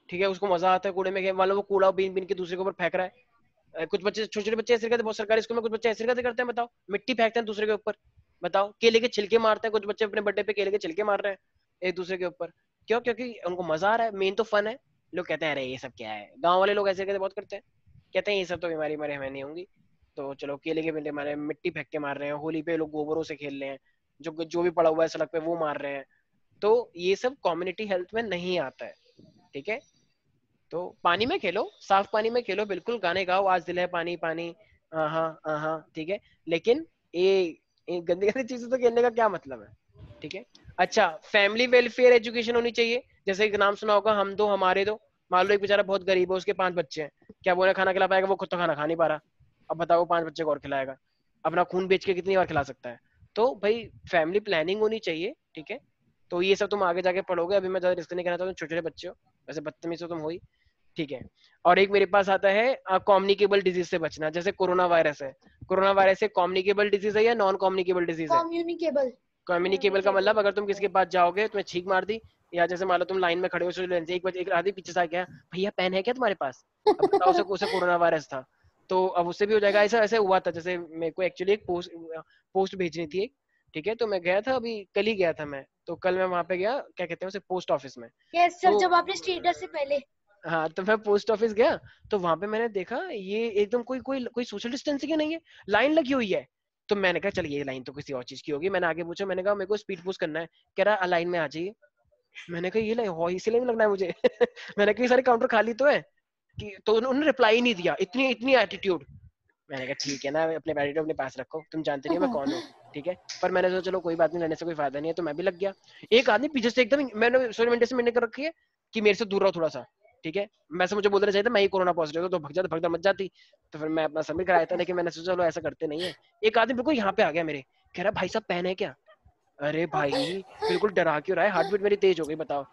ठीक है, उसको मजा आता है कूड़े में खेल, मान लो वो कूड़ा बीन बीन के दूसरे के ऊपर फेंक रहा है। कुछ बच्चे, छोटे छोटे बच्चे ऐसे करते हैं, बहुत सरकारी स्कूल में कुछ बच्चे ऐसे करते हैं, बताओ, मिट्टी फेंकते हैं दूसरे के ऊपर, बताओ, केले के छिलके मारते हैं, कुछ बच्चे अपने बर्थडे पे केले के छिलके मार रहे हैं एक दूसरे के ऊपर। क्यों? क्योंकि उनको मजा आ रहा है, मेन तो फन है। लोग कहते हैं अरे ये सब क्या है, गांव वाले लोग ऐसे कहते बहुत करते हैं, कहते हैं ये सब तो बीमारी हमारे हमें नहीं होंगी, तो चलो केले के बिंदे मारे, मिट्टी फेंक के मार रहे हैं, होली पे लोग गोबरों से खेल रहे हैं, जो भी पड़ा हुआ है सड़क पे वो मार रहे हैं। तो ये सब कम्युनिटी हेल्थ में नहीं आता है, ठीक है। तो पानी में खेलो, साफ पानी में खेलो, बिल्कुल गाने गाओ, आज दिल है पानी पानी, हाँ, ठीक है। लेकिन ये गंदी गंदी चीजों से खेलने का क्या मतलब है, ठीक है। अच्छा, फैमिली वेलफेयर एजुकेशन होनी चाहिए। जैसे एक नाम सुना होगा, हम दो हमारे दो। मान लो एक बेचारा बहुत गरीब है, उसके 5 बच्चे हैं, क्या वो उन्हें खाना खिला पाएगा? वो खुद तो खाना खा नहीं पा रहा, अब बताओ 5 बच्चे को और खिलाएगा? अपना खून बेच के कितनी बार खिला सकता है? तो भाई फैमिली प्लानिंग होनी चाहिए, ठीक है। तो ये सब तुम आगे जाके पढ़ोगे, अभी मैं ज्यादा रिस्क नहीं करना चाहता हूँ, छोटे छोटे बच्चे हो, वैसे बदतमीज हो तुम हो ही, ठीक है। और एक मेरे पास आता है कम्युनिकेबल डिजीज से बचना। जैसे कोरोना वायरस है, कोरोना वायरस एक कम्युनिकेबल डिजीज है या नॉन कम्युनिकेबल डिजीज है? कम्युनिकेबल। कम्युनिकेबल का मतलब अगर तुम किसी के पास जाओगे, तुम्हें छींक मार दी, या जैसे मान लो तुम लाइन में खड़े हो, एक आदमी पीछे से आ गया, भैया पेन है क्या तुम्हारे पास? अब बताओ, उसे कोरोना वायरस था, तो अब उससे भी हो जाएगा। ऐसा ऐसे हुआ था, जैसे मेरे को एक्चुअली एक पोस्ट भेजनी थी एक, ठीक है। तो मैं गया था, अभी कल ही गया था मैं, तो कल मैं वहां पे गया, क्या कहते हैं उसे, पोस्ट ऑफिस में। यस सर, तो जब आपने स्टेटस से पहले। हाँ, तो मैं पोस्ट ऑफिस गया, तो वहां पे मैंने देखा ये एकदम कोई सोशल डिस्टेंसिंग नहीं है, लाइन लगी हुई है। तो मैंने कहा चल ये लाइन तो किसी और चीज की होगी। मैंने आगे पूछा, मैंने कहा मेरे को स्पीड पोस्ट करना है, कह रहा लाइन में आ जाइए। मैंने कहा ये लाइन हो, इसी लाइन में लगना है मुझे। मैंने कहा ये सारे काउंटर खाली तो है कि, तो उन्होंने रिप्लाई नहीं दिया, इतनी एटीट्यूड। मैंने कहा ठीक है ना, अपने एटीट्यूड अपने पास रखो, तुम जानते नहीं मैं कौन हूँ, ठीक है। पर मैंने सोचा चलो कोई बात नहीं, रहने से कोई फायदा नहीं है, तो मैं भी लग गया। एक आदमी पीछे से एकदम, मैंने सोशल मीडिया से मैंने कर रखी है कि मेरे से दूर रहो थोड़ा सा, ठीक है। वैसे मुझे बोलना चाहिए था मैं ही कोरोना पॉजिटिव हूं, तो भगदड़ मच जाती, तो फिर मैं अपना सबमिट कराया था। लेकिन मैंने सोचा चलो ऐसा करते नहीं है। एक आदमी बिल्कुल यहाँ पे आ गया मेरे, कह रहा भाई साहब पेन है क्या? अरे भाई बिल्कुल डरा क्यों रहा है, हार्ट बीट मेरी तेज हो गई, बताओ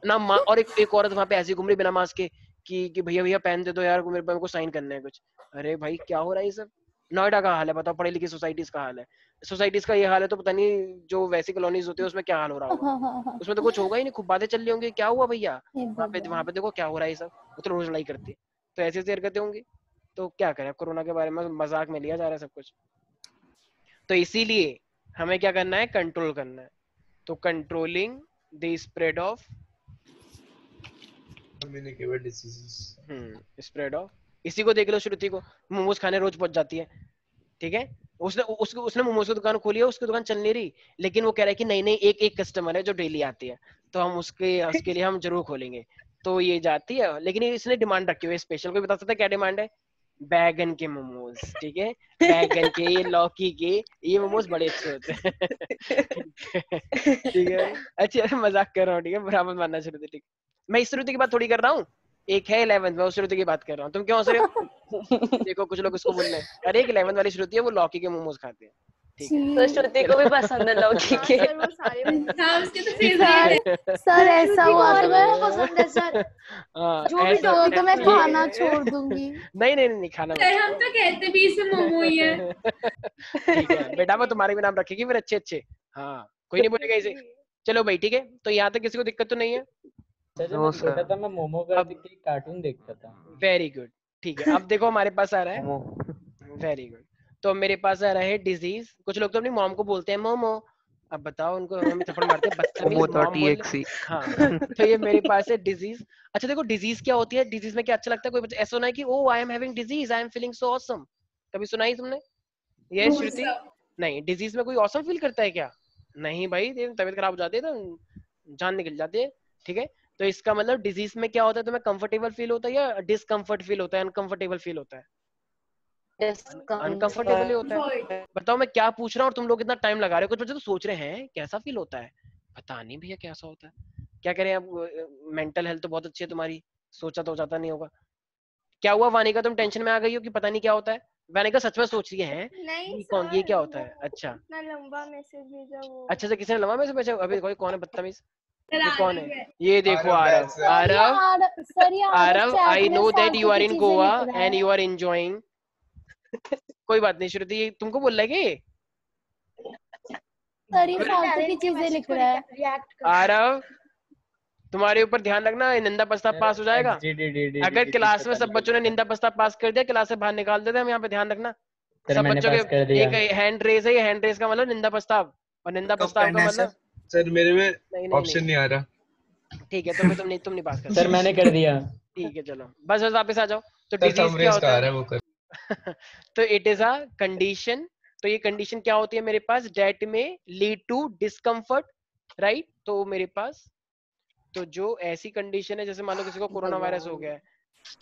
ना। और एक औरत वहां पे ऐसी घूम रही बिना मास्क के कि भैया पेन दे दो यार, मेरे को साइन करना है कुछ। अरे भाई क्या हो रहा है ये सब? नोएडा का हाल है, बताओ, पढ़ी लिखी सोसाइटीज का हाल है। सोसाइटीज का ये हाल है तो पता नहीं जो वैसी कॉलोनीज होती है उसमें क्या हाल हो रहा होगा, उसमें तो कुछ होगा ही नहीं, खूब बातें चल रही होंगी, क्या हुआ भैया वहां पे देखो क्या हो रहा है ये सब, वो तो रोज लड़ाई करती है। तो ऐसी ऐसी हरकतें होंगी, तो क्या करें, कोरोना के बारे में मजाक में लिया जा रहा है सब कुछ। तो इसीलिए हमें क्या करना है, कंट्रोल करना है। तो controlling the spread of communicable diseases, spread of, इसी को देख लो, श्रुति को मोमोज खाने रोज पहुंच जाती है, ठीक है। उसने मोमोज की दुकान खोली है, उसकी दुकान चल नहीं रही, लेकिन वो कह रहा है कि नहीं एक कस्टमर है जो डेली आती है, तो हम उसके लिए हम जरूर खोलेंगे। तो ये जाती है, लेकिन इसने डिमांड रखी हुई है स्पेशल। कोई बता सकता है क्या डिमांड है? बैगन के मोमोज, ठीक है, बैगन के, ये लौकी के, ये मोमोज बड़े अच्छे होते हैं। ठीक है, अच्छा मजाक कर रहा हूँ, ठीक है, बराबर मानना शुरू, ठीक। मैं इस श्रुति की बात थोड़ी कर रहा हूँ, एक है 11th में, उस श्रुति की बात कर रहा हूँ। तुम क्यों हंस रहे हो? देखो कुछ लोग उसको बोल रहे हैं, अरे एक 11th वाली श्रुति है, वो लौकी के मोमोज खाते हैं, ठीक है। तो श्रुति को भी पसंद है लौकी के। हाँ, उसके तो फेवरेट है। सर ऐसा हुआ तो मैं पसंद है सर, हाँ, जो भी ऐसा- तो मैं खाना छोड़ दूंगी। नहीं नहीं नहीं खाना मत। सर हम तो कहते भी इसे मोमो ही है। ठीक है बेटा, वो तुम्हारे भी नाम रखेगी फिर अच्छे अच्छे। हाँ कोई नहीं बोलेगा इसे। चलो भाई ठीक है, तो यहाँ तक किसी को दिक्कत तो नहीं है? सर जब मैं छोटा था मैं मोमो का कार्टून देखता था। वेरी गुड, ठीक है। अब देखो हमारे पास आ रहा है, वेरी गुड। तो मेरे पास आ रहा है डिजीज। कुछ लोग तो अपनी मॉम को बोलते हैं मोमो, अब बताओ उनको, हमें थप्पड़ मारते हैं बदतमीज मॉम बोल। हाँ तो ये मेरे पास है डिजीज। अच्छा देखो डिजीज क्या होती है, डिजीज में क्या अच्छा लगता है? कोई बच्चा ऐसा सुना है कि oh I am having disease, I am feeling so awesome, कभी सुना ही तुमने? ये श्रुति नहीं, डिजीज में कोई ऑसम फील करता है क्या? नहीं भाई, तबीयत खराब हो जाती है तो जान निकल जाती है, ठीक है। तो इसका मतलब डिजीज में क्या होता है, तुम्हें कंफर्टेबल फील होता है या डिसकंफर्ट फील होता है, अनकंफर्टेबल फील होता है? अनकंफर्टेबल ही होता है। बताओ मैं क्या पूछ रहा हूँ और तुम लोग इतना टाइम लगा रहे हो। कुछ बच्चे तो सोच रहे हैं कैसा फील होता है, पता नहीं भैया कैसा होता है, क्या करें अब। मेंटल हेल्थ तो बहुत अच्छी है तुम्हारी, सोचा तो जाता नहीं होगा। क्या हुआ वानिका, तुम टेंशन में आ गई हो कि पता नहीं क्या होता है? वानिका सच में सोच रही है नहीं कौन ये क्या होता है? अच्छा इतना लंबा मैसेज भेजा वो। अच्छा से किसने लंबा मैसेज भेजा? अभी कोई कौन है बदतमीज? सर ये कौन आरव है? ये देखो Aarav. Aarav I know that you are in Goa and you are enjoying. कोई बात नहीं श्रुति, तुमको बोल रहा है कि सर ये फालतू की चीजें लिख रहा है। आरव तुम्हारे ऊपर ध्यान रखना, निंदा प्रस्ताव पास हो जाएगा। अगर क्लास में सब बच्चों ने निंदा प्रस्ताव पास कर दिया, क्लास से बाहर निकाल देते हम, यहाँ पे ध्यान रखना। सब बच्चों के एक हैंड रेज है, हैंड रेज का मतलब निंदा प्रस्ताव, और निंदा प्रस्ताव का मतलब सर मेरे में ऑप्शन नहीं आ रहा। ठीक है तो फिर तुम नहीं पास कर सर मैंने कर दिया। ठीक है चलो बस वापस आ जाओ। तो डिजीज क्या होता है? वो कर। तो इट इज अ कंडीशन। तो ये कंडीशन क्या होती है मेरे पास? डेट में लीड टू डिस्कम्फर्ट, राइट। तो मेरे पास तो जो ऐसी कंडीशन है, जैसे मान लो किसी को कोरोना वायरस हो गया है,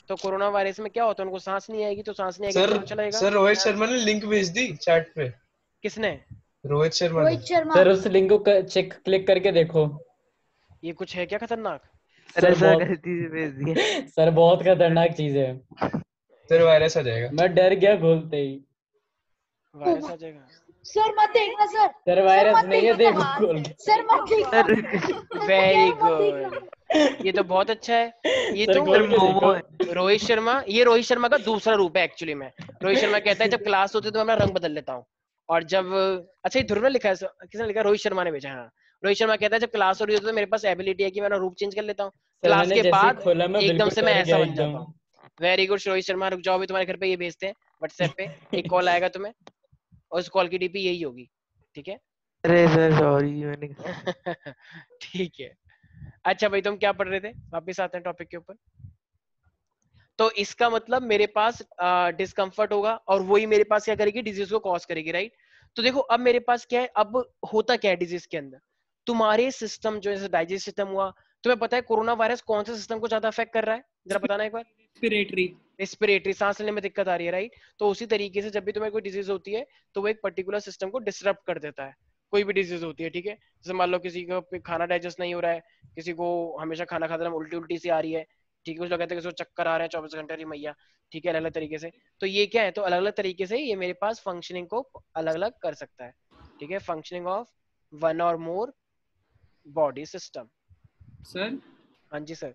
तो कोरोना वायरस में क्या होता है, उनको सांस नहीं आएगी, तो सांस नहीं आएगी तो चलेगा। सर रोहित शर्मा ने लिंक भेज दी चैट पे। किसने? रोहित शर्मा। सर उस लिंक को चेक क्लिक करके देखो। ये कुछ है क्या खतरनाक? सर बहुत खतरनाक चीज है। सर वायरस आ जाएगा। मैं डर गया खोलते ही। वायरस आ जाएगा? सर मत देखना सर। सर वायरस नहीं है, देखो खोल के। सर मत देखना। वेरी गुड, ये तो बहुत अच्छा है। ये तो रोहित शर्मा, ये रोहित शर्मा का दूसरा रूप है एक्चुअली में। रोहित शर्मा कहता है जब क्लास होती है तो मैं अपना रंग बदल लेता हूँ, और जब अच्छा ये ध्रुव ने लिखा है, किसने लिखा? रोहित शर्मा ने भेजा। हाँ रोहित शर्मा कहता है जब क्लास हो रही होती है तो मेरे पास एबिलिटी है कि मैं अपना रूप चेंज कर लेता हूँ, क्लास के बाद एकदम से मैं ऐसा बन जाता हूँ। वेरी गुड रोहित शर्मा, रुक जाओ, भी तुम्हारे घर पे ये भेजते हैं व्हाट्सएप पे, एक कॉल आएगा तुम्हें और उस कॉल की डीपी यही होगी, ठीक है? अरे सर सॉरी मैंने ठीक है। अच्छा भाई तुम क्या पढ़ रहे थे? वापस आते हैं टॉपिक के ऊपर। तो इसका मतलब मेरे पास डिस्कम्फर्ट होगा और वही मेरे पास क्या करेगी? डिजीज को कॉज करेगी, राइट। तो देखो अब मेरे पास क्या है, अब होता क्या है डिजीज के अंदर, तुम्हारे सिस्टम जो है डाइजेस्ट सिस्टम हुआ, तुम्हें पता है कोरोना वायरस कौन से सिस्टम को ज्यादा अफेक्ट कर रहा है? जरा बताना एक बार। रेस्पिरेटरी, सांस लेने में दिक्कत आ रही है, राइट। तो उसी तरीके से जब भी तुम्हें कोई डिजीज होती है तो वो एक पर्टिकुलर सिस्टम को डिसरप्ट कर देता है। कोई भी डिजीज होती है, ठीक है। जैसे मान लो किसी को खाना डाइजेस्ट नहीं हो रहा है, किसी को हमेशा खाना खाते उल्टी उल्टी सी आ रही है, ठीक है, कुछ लोग कहते हैं किसी को चक्कर आ रहा है 24 घंटे, अरे मैया, ठीक है, अलग अलग तरीके से। तो ये क्या है, तो अलग अलग तरीके से ये मेरे पास फंक्शनिंग को अलग अलग कर सकता है, ठीक है। फंक्शनिंग ऑफ वन और मोर बॉडी सिस्टम। सर हाँ जी सर।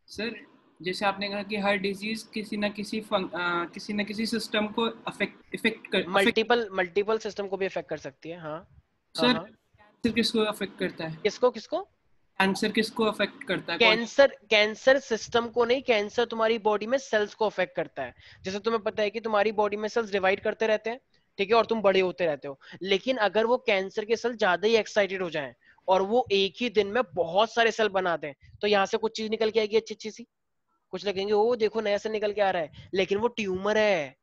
सर जैसे आपने कहा कि हर डिजीज किसी न किसी सिस्टम को इफेक्ट कर, मल्टीपल सिस्टम को भी इफेक्ट कर सकती है। हाँ सर कैंसर किसको अफेक्ट करता है? किसको कैंसर किसको अफेक्ट करता है? कैंसर सिस्टम को नहीं, कैंसर तुम्हारी बॉडी में सेल्स को अफेक्ट करता है। जैसे तुम्हें पता है कि तुम्हारी बॉडी में सेल्स डिवाइड करते रहते हैं, ठीक है, और तुम बड़े होते रहते हो। लेकिन अगर वो कैंसर के सेल ज्यादा ही एक्साइटेड हो जाएं और वो एक ही दिन में बहुत सारे सेल बना दें, तो यहाँ से कुछ चीज निकल के आएगी अच्छी अच्छी सी। कुछ लगेंगे ओ देखो नया सेल निकल के आ रहा है, लेकिन वो ट्यूमर है।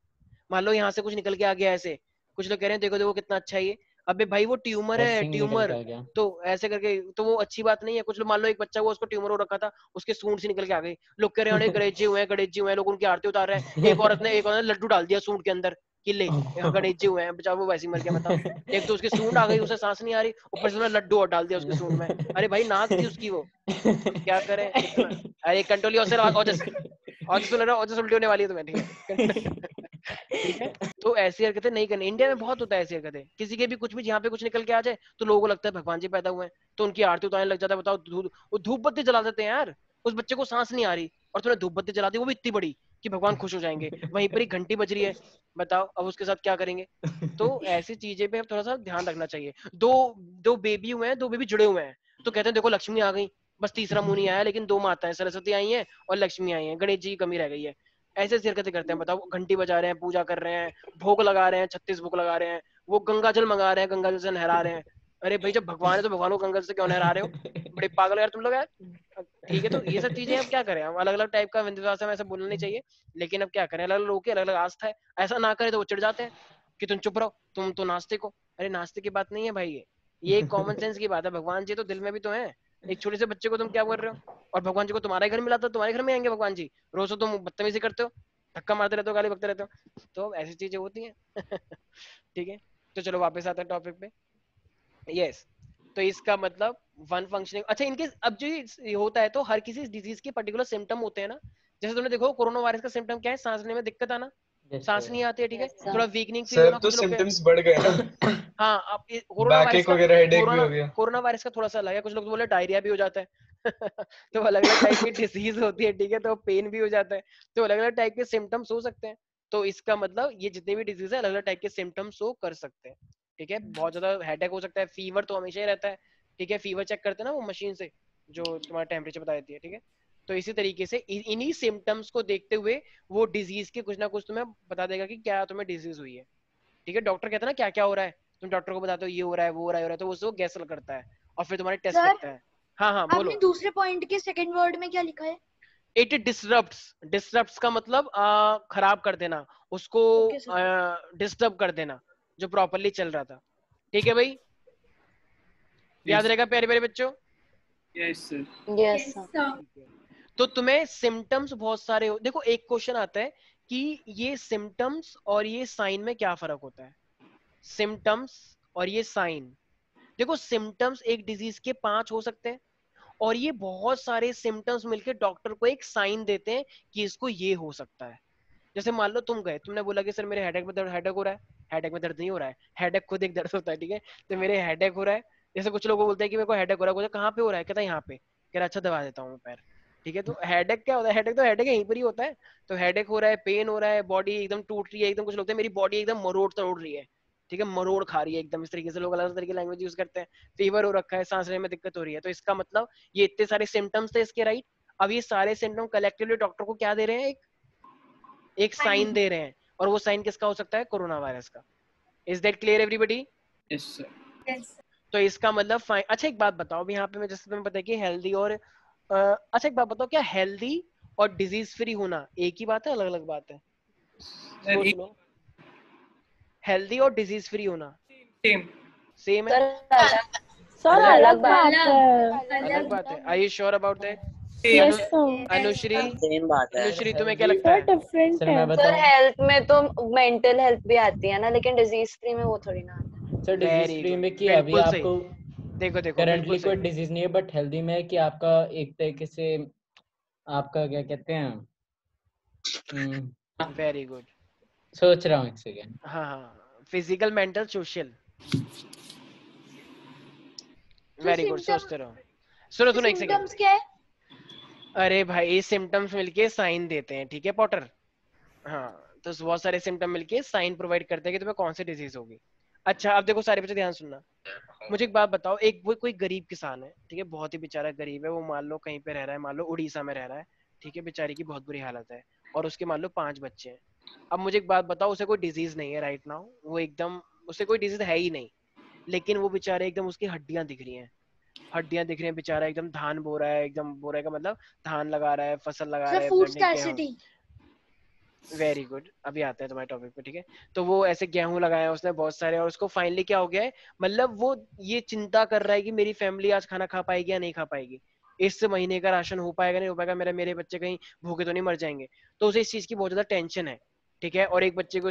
मान लो यहाँ से कुछ निकल के आ गया ऐसे, कुछ लोग कह रहे हैं देखो देखो कितना अच्छा है ये। अबे भाई वो ट्यूमर है, सिंग निकल ट्यूमर। के आ गया। तो ऐसे करके तो वो अच्छी बात नहीं है। कुछ लोग मान लो एक बच्चा हुआ उसको ट्यूमर हो रखा था, उसके सूंड से निकल के आ गई, लोग कह रहे हैं गणेश जी हुए हैं, गणेश जी हुए हैं, लोग उनकी आरती उतार रहे हैं। एक औरत ने लड्डू डाल दिया सूंड के अंदर कि ले यहाँ गणेश जी हुए हैं, बेचारा वो वैसे ही मर गया। बताओ, एक तो उसकी सूंड आ गई, उसे सांस नहीं आ रही, ऊपर से उसने लड्डू और डाल दिया उसके सूंड में। अरे भाई नाक थी उसकी वो, क्या करें इतना। अरे कंट्रोल योरसेल्फ, और सुन रहा और उल्टी होने वाली है तुम्हें, ठीक है। ठीक है, तो ऐसी हरकतें नहीं करनी। इंडिया में बहुत होता है ऐसी हरकतें, किसी के भी कुछ भी यहाँ पे कुछ निकल के आ जाए तो लोगों को लगता है भगवान जी पैदा हुए हैं, तो उनकी आरती उतारने लग जाता है। बताओ, वो धूप बत्ती जला देते हैं यार, उस बच्चे को सांस नहीं आ रही और तूने धूप बत्ती जला दी, वो भी इतनी बड़ी कि भगवान खुश हो जाएंगे। वहीं पर ही घंटी बज रही है, बताओ अब उसके साथ क्या करेंगे। तो ऐसी चीजें पे थोड़ा सा ध्यान रखना चाहिए। दो बेबी हुए हैं, दो बेबी जुड़े हुए हैं, तो कहते हैं देखो लक्ष्मी आ गई, बस तीसरा मुंह नहीं आया, लेकिन दो माताएं सरस्वती आई हैं और लक्ष्मी आई हैं, गणेश जी की कमी रह गई है। ऐसे हरकतें करते हैं। बताओ, घंटी बजा रहे हैं, पूजा कर रहे हैं, भोग लगा रहे हैं, 36 भोग लगा रहे हैं, वो गंगा जल मंगा रहे हैं, गंगा जल से नहला रहे हैं। अरे भाई जब भगवान है तो भगवान को गंगा जल से क्यों नहला रहे हो, बड़े पागल यार तुम लोग यार। ठीक है, तो ये सब चीजें अब क्या करें, हम अलग अलग टाइप का विश्वास है, ऐसा बोलना नहीं चाहिए, लेकिन अब क्या करें, अलग अलग लोगों की अलग अलग आस्था है। ऐसा ना करे तो वो चिढ़ जाते हैं कि तुम चुप रहो, तुम तो नास्तिक हो। अरे नास्तिक की बात नहीं है भाई, ये कॉमन सेंस की बात है। भगवान जी तो दिल में भी तो है, एक छोटे से बच्चे को तुम क्या कर रहे हो। और भगवान जी को तुम्हारे घर मिला तो तुम्हारे घर में आएंगे भगवान जी, रोज तो तुम बदतमीजी करते हो, धक्का मारते रहते हो, गाली बकते रहते हो, तो ऐसी चीजें होती हैं। ठीक है, तो चलो वापस आते हैं टॉपिक पे। यस, तो इसका मतलब वन फंक्शनिंग। अच्छा, इनके अब जो ये होता है तो हर किसी डिजीज के पर्टिकुलर सिम्टम होते हैं ना। जैसे तुमने देखो कोरोना वायरस का सिम्टम क्या है, सांस लेने में दिक्कत आना, सांस नहीं आती है, ठीक है, थोड़ा वीकनिंग फील होना सर तो कुछ लोग के। सिम्टम्स बढ़ गए ना। हाँ, अब कोरोना वायरस बैकएक का, वगैरह, हेडेक भी हो गया। कोरोना वायरस का थोड़ा सा अलग है, कुछ लोग तो बोले डायरिया भी हो जाता है। तो अलग अलग टाइप की डिसीज होती है, ठीक है, तो पेन भी हो जाता है, तो अलग अलग टाइप के सिम्टम्स हो सकते हैं। तो इसका मतलब ये जितने भी डिजीज है अलग अलग टाइप के सिम्टम्स शो कर सकते हैं। ठीक है, बहुत ज्यादा हेडेक हो सकता है, फीवर तो हमेशा ही रहता है। ठीक है, फीवर चेक करते हैं ना वो मशीन से, जो तुम्हारा टेम्परेचर बता देती है। ठीक है, तो इसी तरीके से इन्हीं सिम्टम्स को देखते हुए वो डिजीज के कुछ ना कुछ तुम्हें बता देगा कि क्या तुम्हें डिजीज हुई है। ठीक है, डॉक्टर कहता है ना क्या क्या हो रहा है, तुम डॉक्टर को बताते हो ये हो रहा है, वो हो रहा है, तो वो गैस करता है और फिर तुम्हारे टेस्ट सर, करता है। हाँ हाँ बोलो। आपने दूसरे पॉइंट के सेकंड वर्ड में क्या लिखा है? इट डिसरप्ट्स का मतलब खराब कर देना, उसको डिस्टर्ब कर देना जो प्रॉपरली चल रहा था। ठीक है भाई, याद रहेगा प्यारे प्यारे बच्चों। Yes sir, yes sir. तो तुम्हें सिम्टम्स बहुत सारे हो। देखो एक क्वेश्चन आता है कि ये सिम्टम्स और ये साइन में क्या फर्क होता है। सिम्टम्स और ये साइन, देखो सिम्टम्स एक डिजीज के 5 हो सकते हैं और ये बहुत सारे सिम्टम्स मिलकर डॉक्टर को एक साइन देते हैं कि इसको ये हो सकता है। जैसे मान लो तुम गए, तुमने बोला कि सर मेरे हेडेक में दर्द, हेडेक हो रहा है, हेडेक में दर्द नहीं हो रहा है, हेडेक खुद एक दर्द होता है। ठीक है, तो मेरे हेडेक हो रहा है। जैसे कुछ लोग बोलते हैं कि मेरे को हेडेक हो रहा है, कहाँ पे हो रहा है, कहता है यहाँ पे, कह रहा अच्छा दबा देता हूँ पैर। ठीक है, तो हेडेक क्या होता है, हेडेक तो हेडेक यहीं पर ही होता है। तो हेडेक हो रहा है, पेन हो रहा है, बॉडी एकदम टूट रही है, एकदम कुछ लोग मेरी बॉडी एकदम मरोड़ तोड़ रही है, ठीक है, मरोड़ खा रही है एकदम, इस तरीके से लोग अलग अलग तरीके की लैंग्वेज यूज करते हैं। फीवर हो रखा है, सांस लेने में दिक्कत हो रही है, तो इसका मतलब ये इतने सारे सिम्टम्स थे इसके, राइट। अब ये सारे सिम्टम कलेक्टिवली डॉक्टर को क्या दे रहे हैं, एक साइन दे रहे हैं, और वो साइन किसका हो सकता है, कोरोना वायरस का। Is that clear everybody? Yes sir. तो इसका मतलब फाइन। अच्छा एक बात बताओ, अभी यहाँ पे मैं जैसे तुम्हें पता है कि हेल्दी और अच्छा एक बात बताओ, क्या हेल्दी और डिजीज फ्री होना एक ही बात है, अलग अलग बात है? सोच लो, हेल्दी और डिजीज फ्री होना सेम है? सर अलग बात है। अलग बात है। Are you sure about that? Yes sir, Anushri, same बात है। अनुश्री तुम्हें क्या लगता है? डिफरेंट है। सर हेल्थ में तो मेंटल हेल्थ भी आती है ना, लेकिन डिजीज फ्री में वो थोड़ी ना आता है। सर डिजीज फ्री में कि अभी आपको देखो करंटली कोई डिजीज नहीं है, बट हेल्दी में है कि आपका एक तरीके से आपका क्या कहते हैं, वेरी गुड, सोच रहा हूँ एक सेकेंड। हाँ, physical mental social, very good, सोचते रहो। सुनो एक सेकंड, क्या है? अरे भाई सिम्टम्स मिलके साइन देते हैं, ठीक है पॉटर। हाँ, तो बहुत सारे सिम्टम मिलके साइन प्रोवाइड करते हैं कि तुम्हें कौन सी डिजीज होगी। अच्छा अब देखो सारे बच्चे ध्यान सुनना, मुझे एक बात बताओ, एक वो कोई गरीब किसान है, ठीक है, बहुत ही बेचारा गरीब है, वो मान लो कहीं पे रह रहा है, मान लो उड़ीसा में रह रहा है, ठीक है, बेचारी की बहुत बुरी हालत है, और उसके मान लो 5 बच्चे हैं। अब मुझे एक बात बताओ, उसे कोई डिजीज नहीं है राइट नाउ, वो एकदम, उसे कोई डिजीज है ही नहीं, लेकिन वो बेचारे एकदम, उसकी हड्डियां दिख रही हैं, हड्डियां दिख रही हैं, बेचारा एकदम धान बो रहा है, एकदम बो रहा है का मतलब धान लगा रहा है, फसल लगा रहा है, फूड स्कैर्सिटी। वेरी गुड, अभी आता है तुम्हारे टॉपिक पे, ठीक है। तो वो ऐसे गेहूं लगाया उसने बहुत सारे, और उसको फाइनली क्या हो गया है, मतलब वो ये चिंता कर रहा है कि मेरी फैमिली आज खाना खा पाएगी या नहीं खा पाएगी, इस महीने का राशन हो पाएगा नहीं हो पाएगा, मेरे बच्चे कहीं भूखे तो नहीं मर जाएंगे। तो उसे इस चीज की बहुत ज्यादा टेंशन है, ठीक है। और एक बच्चे को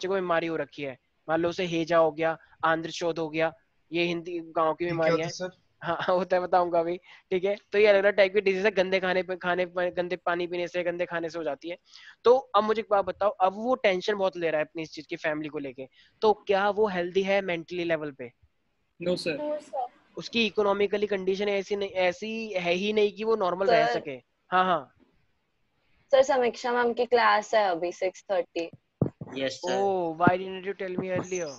बीमारी हो रखी है, मान लो उसे हेजा हो गया, आंध्र शोथ हो गया, ये हिंदी गाँव की बीमारियां हैं। हाँ होता है, बताऊंगा अभी, ठीक है। तो ये अलग अलग टाइप की डिजीज है, गंदे गंदे पानी पीने से, गंदे खाने से हो जाती है। तो अब मुझे एक बात बताओ, अब वो टेंशन बहुत ले रहा है अपनी इस चीज की, फैमिली को लेके, तो क्या वो हेल्दी है मेंटली लेवल पे? No sir. उसकी इकोनॉमिकली कंडीशन ऐसी है ही नहीं कि वो नॉर्मल रह सके। हाँ हाँ सर, समीक्षा मैम की क्लास है अभी 6:30। Yes sir. Oh, why didn't you tell me earlier?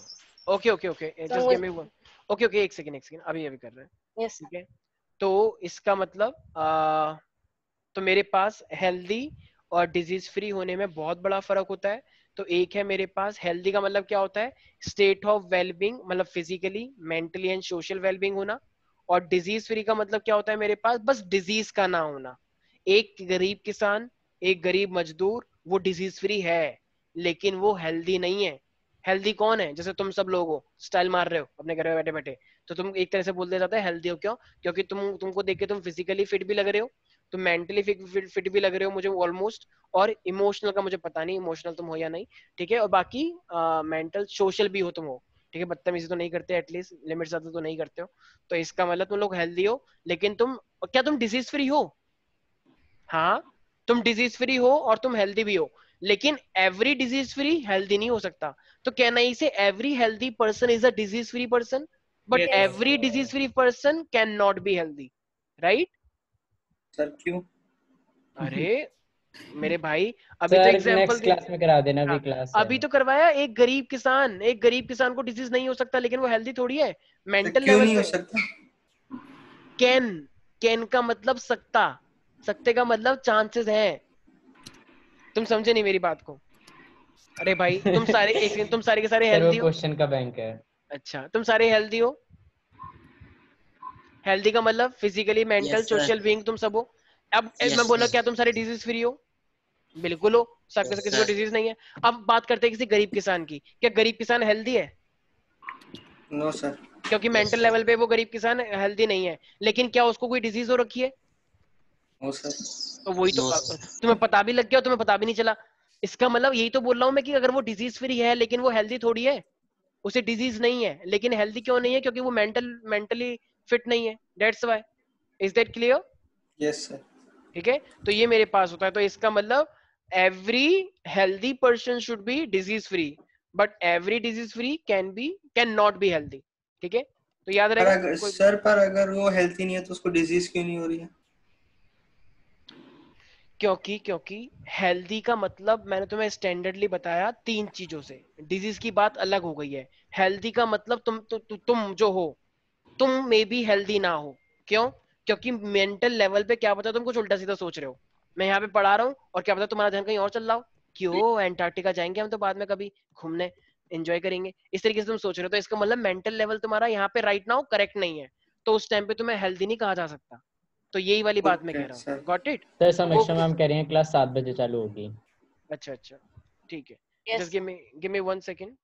Okay okay okay, just give me one. Okay okay, एक सेकंड, अभी कर रहे हैं, ठीक है। तो इसका मतलब तो मेरे पास हेल्दी और डिजीज फ्री होने में बहुत बड़ा फर्क होता है। तो एक है मेरे पास, हेल्दी का मतलब क्या होता है, स्टेट ऑफ वेलबींग, मतलब physically mentally and social wellbeing होना। और डिजीज फ्री का मतलब क्या होता है मेरे पास, बस डिजीज का ना होना। एक गरीब किसान, एक गरीब मजदूर, वो डिजीज फ्री है लेकिन वो हेल्दी नहीं है। हेल्दी कौन है? जैसे तुम सब लोग हो, स्टाइल मार रहे हो अपने घर में बैठे बैठे, तो तुम एक तरह से बोल दिया जाता है हेल्दी हो। क्यों? क्योंकि तुमको देख के तुम फिजिकली फिट भी लग रहे हो, तुम मेंटली फिट भी लग रहे हो मुझे ऑलमोस्ट, और इमोशनल का मुझे पता नहीं इमोशनल तुम हो या नहीं, ठीक है। और बाकी मेंटल सोशल भी हो तुम हो, ठीक है। बदतमीजी तो नहीं करते, एटलीस्ट लिमिट ज्यादा तो नहीं करते हो। तो इसका मतलब तुम लोग हेल्दी हो, लेकिन क्या तुम डिजीज फ्री हो? हाँ, तुम डिजीज फ्री हो और तुम हेल्दी भी हो, लेकिन एवरी डिजीज फ्री हेल्दी नहीं हो सकता। तो कहना ही से every healthy person is a disease free person, but every disease free person can not be healthy, right? Sir क्यों? अरे मेरे भाई, अभी तो एग्जांपल नेक्स्ट क्लास में करा देना, अभी क्लास अभी तो करवाया। एक गरीब किसान को डिजीज नहीं हो सकता, लेकिन वो हेल्दी थोड़ी है मेंटल लेवल पे। नहीं हो सकता? कैन का मतलब सकता, सकते का मतलब चांसेस है। तुम समझे नहीं मेरी बात को? अरे भाई तुम सारे एक सेकंड, तुम सारे के सारे हेल्दी हो? क्वेश्चन का बैंक है। अच्छा, तुम सारे हेल्दी हो? हेल्दी का मतलब फिजिकली मेंटल सोशल बीइंग तुम सब हो। अब मैं बोला क्या तुम सारे डिजीज फ्री हो? बिल्कुल हो, सबके किसी को डिजीज नहीं है। अब बात करते हैं किसी गरीब किसान की, क्या गरीब किसान हेल्दी है? No sir. क्योंकि मेंटल लेवल पे वो गरीब किसान हेल्दी नहीं है, लेकिन क्या उसको कोई डिजीज हो रखी है? No sir. तो वही तो, तुम्हें पता भी लग गया, तुम्हें पता भी नहीं चला। इसका मतलब यही तो बोल रहा हूँ मैं कि अगर वो डिजीज फ्री है लेकिन वो हेल्दी थोड़ी है, उसे डिजीज नहीं है, लेकिन हेल्दी क्यों नहीं है? क्योंकि वो मेंटली फिट नहीं है, that's why. Is that clear? Yes sir. ठीक है, तो ये मेरे पास होता है। तो इसका मतलब every healthy person should be disease free, but every disease free can not be healthy, ठीक है। तो याद रहेगा सर, पर अगर वो हेल्थी नहीं है तो उसको डिजीज क्यों नहीं हो रही है? क्योंकि हेल्दी का मतलब मैंने तुम्हें स्टैंडर्डली बताया 3 चीजों से, डिजीज की बात अलग हो गई है। हेल्दी का मतलब तुम जो हो, तुम मे बी हेल्दी ना हो। क्यों? क्योंकि मेंटल लेवल पे क्या पता तुम कुछ उल्टा सीधा सोच रहे हो। मैं यहाँ पे पढ़ा रहा हूँ और क्या पता तुम्हारा ध्यान कहीं और चल रहा हो। क्यों? एंटार्क्टिका जाएंगे हम तो बाद में कभी घूमने, एंजॉय करेंगे, इस तरीके से तुम सोच रहे हो। तो इसका मतलब मेंटल लेवल तुम्हारा यहाँ पे राइट नाउ करेक्ट नहीं है, तो उस टाइम पे तुम्हें हेल्दी नहीं कहा जा सकता। तो यही वाली बात मैं कह रहा हूँ, गॉट इट? सर समीक्षा मैम कह रही हैं क्लास 7 बजे चालू होगी। अच्छा, ठीक है, जस्ट गिव मी 1 सेकंड।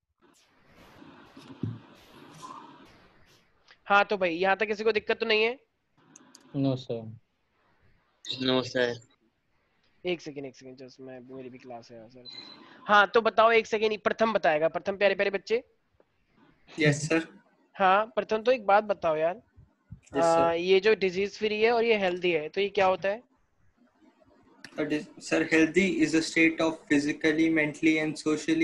हाँ तो भाई यहाँ तक किसी को दिक्कत तो नहीं है? No sir. No sir. एक सेकंड जस्ट मेरी भी क्लास है सर। हाँ तो बताओ, एक सेकंड, प्रथम बताएगा। प्रथम, प्यारे प्यारे बच्चे। Yes sir. हाँ प्रथम, तो एक बात बताओ यार, ये जो डिजीज फ्री है और ये हेल्दी है, तो ये क्या होता है? Sir, healthy is a state of physically mentally and social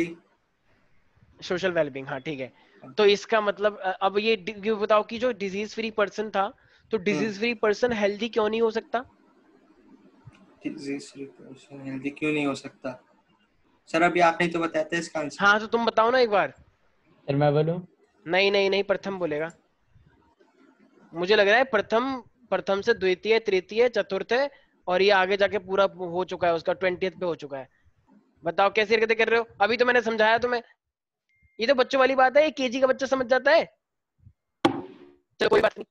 wellbeing. हाँ ठीक है, तो इसका मतलब अब ये बताओ कि जो डिजीज फ्री पर्सन था, तो डिजीज फ्री पर्सन हेल्दी क्यों नहीं हो सकता? डिजीज फ्री पर्सन हेल्दी क्यों नहीं हो सकता? सर अभी आपने तो बताया था इसका आंसर। हाँ तो तुम बताओ ना एक बार। सर मैं बोलूं? नहीं, प्रथम बोलेगा। मुझे लग रहा है प्रथम से द्वितीय, तृतीय, चतुर्थ, और ये आगे जाके पूरा हो चुका है, उसका 20th पे हो चुका है। बताओ कैसी हरकतें कर रहे हो? अभी तो मैंने समझाया तुम्हें, ये तो बच्चों वाली बात है, केजी का बच्चा समझ जाता है। चलो कोई बात नहीं,